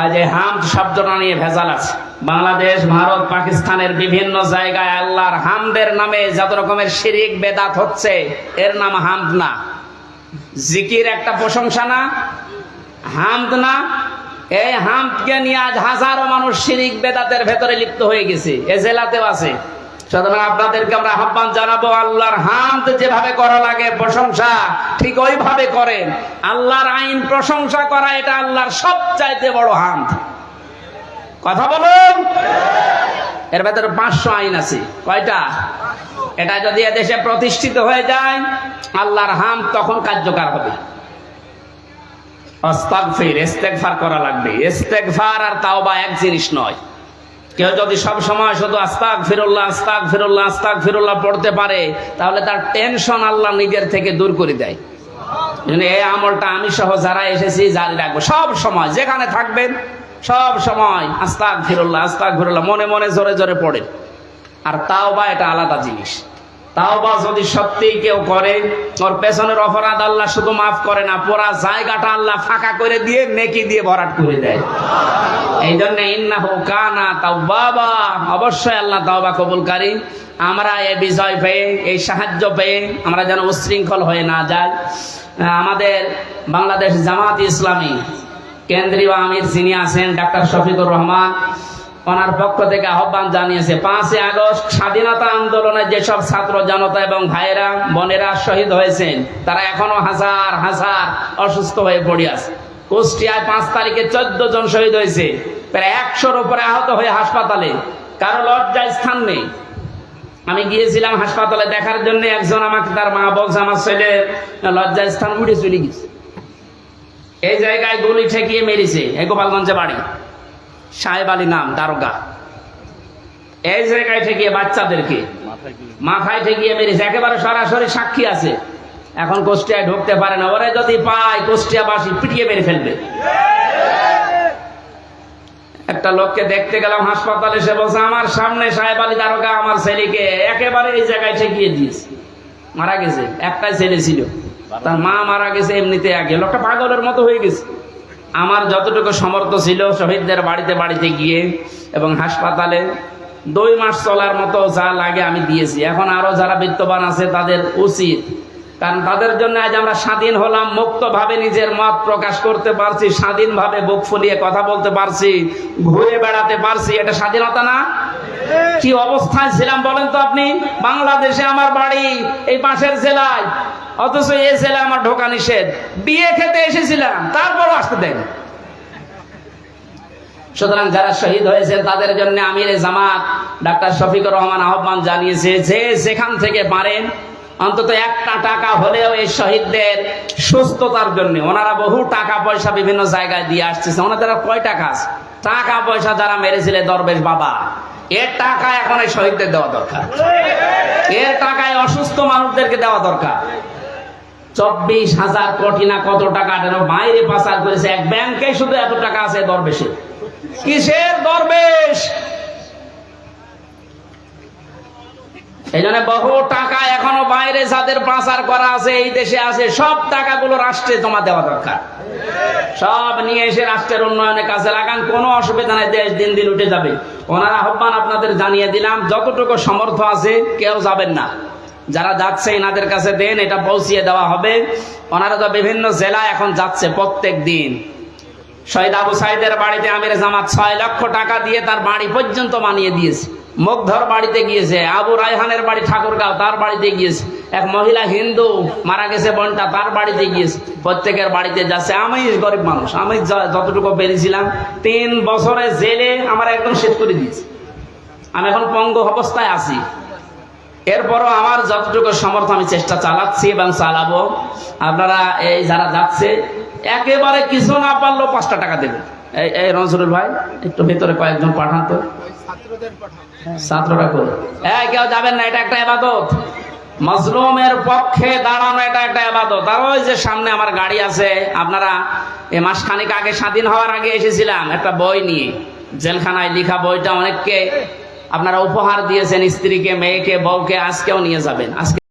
আজ এই হামদ শব্দটা নিয়ে ভেজাল আছে। বাংলাদেশ, ভারত, পাকিস্তানের বিভিন্ন জায়গায় আল্লাহর হামদের নামে যত রকমের শিরিক বেদাত হচ্ছে, এর নাম হামদ না। জিকির একটা প্রশংসা না, হামদ না। এই হামদকে নিয়ে আজ হাজারো মানুষ শিরিক বেদাতের ভেতরে লিপ্ত হয়ে গেছে, এ জেলাতেও আছে। সুতরাং আপনাদেরকে আমরা আহ্বান জানাবো, আল্লাহর হামদ যেভাবে করা লাগে প্রশংসা, ঠিক ওইভাবে করেন। আল্লাহর আইন প্রশংসা করা, এটা আল্লাহর সবচাইতে বড় হামদ। কথা বলুন। এর ভেতরে 500 আইন আছে। কয়টা? এটা যদি এদেশে প্রতিষ্ঠিত হয়ে যায়, আল্লাহর হামদ তখন কার্যকর হবে। আস্তাগফির, ইস্তেগফার করা লাগবে। ইস্তেগফার আর তাওবা এক জিনিস নয়। কেউ যদি সব সময় শুধু আস্তাগফিরুল্লাহ আস্তাগফিরুল্লাহ আস্তাগফিরুল্লাহ পড়তে পারে, তাহলে তার টেনশন আল্লাহ নিজের থেকে দূর করে দেয়। এই আমলটা আমি সহ যারা এসেছি জারি রাখবো, সব সময় যেখানে থাকবেন সব সময় আস্তাগফিরুল্লাহ আস্তাগফিরুল্লাহ মনে মনে জোরে জোরে পড়েন। আর তাওবা এটা আলাদা জিনিস। তাওবা যদি সত্যি কেউ করে, ওর পেছনের অপরাধ আল্লাহ শুধু মাফ করে না, পুরা জায়গাটা আল্লাহ ফাঁকা করে দিয়ে নেকি দিয়ে ভরাট করে দেয়। এই জন্য ইন্নাহু কানা তাওয়াবা, অবশ্যই আল্লাহ তাওবা কবুলকারী। আমরা এই বিজয় পেয়ে, এই সাহায্য পেয়ে আমরা যেন উচ্ছৃঙ্খল হয়ে না যাই। আমাদের বাংলাদেশ জামাত ইসলামী কেন্দ্রীয় আমির যিনি আছেন ডাক্তার শফিকুর রহমান, ওনার পক্ষ থেকে আহ্বান জানিয়েছে 5 আগস্ট স্বাধীনতা আন্দোলনে যেসব ছাত্র জনতা এবং ভাইয়েরা বোনেরা শহীদ হয়েছেন, তারা এখনো হাজার হাজার অসুস্থ হয়ে পড়ে আছে। কুষ্টিয়ায় 5 তারিখে 14 জন শহীদ হয়েছে, প্রায় 100-র উপরে আহত হয়ে হাসপাতালে, কারো লজ্জায় স্থান নেই। আমি গিয়েছিলাম হাসপাতালে দেখার জন্য, একজন আমাকে তার মা বলছে আমার ছেলে লজ্জায় স্থান উঠে চলে গেছে। এই জায়গায় গুলি ঠেকিয়ে মেরেছে, এই গোপালগঞ্জে বাড়ি, সাহেব আলী নাম, দারোগা। এই জায়গায় ঠেকিয়ে বাচ্চাদেরকে মাথায় ঠেকিয়ে মেরেছে, একেবারে সরাসরি সাক্ষী আছে। এখন কুষ্টিয়ায় ঢুকতে পারে না, ওরে যদি পায় কুষ্টিয়াবাসী পিটিয়ে মেরে ফেলবে। একটা লোককে দেখতে গেলাম হাসপাতালে, সে বলছে আমার সামনে সাহেব আলী দারোগা আমার ছেলেকে একেবারে এই জায়গায় ঠেকিয়ে দিয়েছে, মারা গেছে। একটাই ছেলে ছিল, তার মা মারা গেছে এমনিতে। আগে লোকটা পাগলের মতো হয়ে গেছে। আমার যতটুকু সমর্থ ছিল শহীদদের বাড়িতে বাড়িতে গিয়ে এবং হাসপাতালে 2 মাস চলার মতো যা লাগে আমি দিয়েছি। এখন আরো যারা বিত্তবান আছে তাদের উচিত কারণ তাদের জন্য আজ আমরা স্বাধীন হলাম, মুক্তভাবে নিজের মত প্রকাশ করতে পারছি, স্বাধীনভাবে বুক ফুলিয়ে কথা বলতে পারছি, ঘুরে বেড়াতে পারছি। এটা স্বাধীনতা না? কি অবস্থায় ছিলাম বলেন তো আপনি? বাংলাদেশে আমার বাড়ি এই পাশের জেলায়, অথচ এই জেলায় আমার ঢোকা নিষেধ। বিয়ে খেতে এসেছিলাম, তারপরও আসতে দেন। সুতরাং যারা শহীদ হয়েছেন তাদের জন্য আমিরে জামাত ডাক্তার শফিকুর রহমান আহ্বান জানিয়েছে যে যেখান থেকে পারেন অন্তত একটা টাকা হলেও এই শহীদদের সুস্থতার জন্য, ওনারা বহু টাকা পয়সা বিভিন্ন জায়গায় দিয়ে আসতেছে, ওনাদের কয় টাকা আছে? টাকা পয়সা যারা মেরেছিলেন দরবেশ বাবা, এর টাকা এখন এই শহীদদের দেওয়া দরকার, এর টাকায় অসুস্থ মানুষদেরকে দেওয়া দরকার। 24,000 কোটি না কত টাকা বাইরে পাচার করেছে, এক ব্যাংকে শুধু এত টাকা আছে দরবেশের। কিসের দরবেশ? এই জন্য বহু টাকা এখনো বাইরে যাদের পাচার করা আছে এই দেশে আছে, সব টাকাগুলো রাষ্ট্রে জমা দেওয়া দরকার। সব নিয়ে এসে রাষ্ট্রের উন্নয়নের কাজে লাগান, কোনো অসুবিধা নেই, দেশ দিন দিন উঠে যাবে। ওনার আহ্বান আপনাদের জানিয়ে দিলাম, যতটুকু সমর্থ আছে কেউ যাবেন না, যারা যাচ্ছে এনাদের কাছে দেন, এটা পৌঁছিয়ে দেওয়া হবে। ওনারা তো বিভিন্ন জেলায় এখন যাচ্ছে প্রত্যেক দিন। শহীদ আবু সাইদের বাড়িতে আমিরে জামাত 6 লক্ষ টাকা দিয়ে তার বাড়ি পর্যন্ত বানিয়ে দিয়েছে। মুগ্ধর বাড়িতে গিয়েছে, আবু রায়হানের বাড়ি ঠাকুরগাঁও, তার বাড়িতে গিয়েছে। এক মহিলা হিন্দু মারা গেছে বোনটা, তার বাড়িতে গিয়েছে। প্রত্যেকের বাড়িতে যাচ্ছে। আমি গরিব মানুষ, আমি যতটুকু পেরেছিলাম 3 বছরে জেলে আমার একদম শেষ করে দিয়েছে। আমি এখন পঙ্গু অবস্থায় আছি, এরপরও আমার যতটুকু সমর্থ আমি চেষ্টা চালাচ্ছি এবং চালাবো। আপনারা এই যারা যাচ্ছে একেবারে কিছু না পারলেও 5টা টাকা দেবেন। এই নজরুল ভাই একটু ভেতরে কয়েকজন পাঠান তো, ছাত্ররা করে। কেউ যাবেন না, এটা একটা ইবাদত। মজলুমের পক্ষে দাঁড়ানো এটা একটা ইবাদত। আর ওই যে সামনে আমার গাড়ি আছে, আপনারা এই মাসখানেক আগে স্বাধীন হওয়ার আগে এসেছিলাম একটা বই নিয়ে, জেলখানায় লেখা বইটা অনেককে আপনারা উপহার দিয়েছেন, স্ত্রীকে, মেয়েকে, বউকে, আজকেও নিয়ে যাবেন। আজকে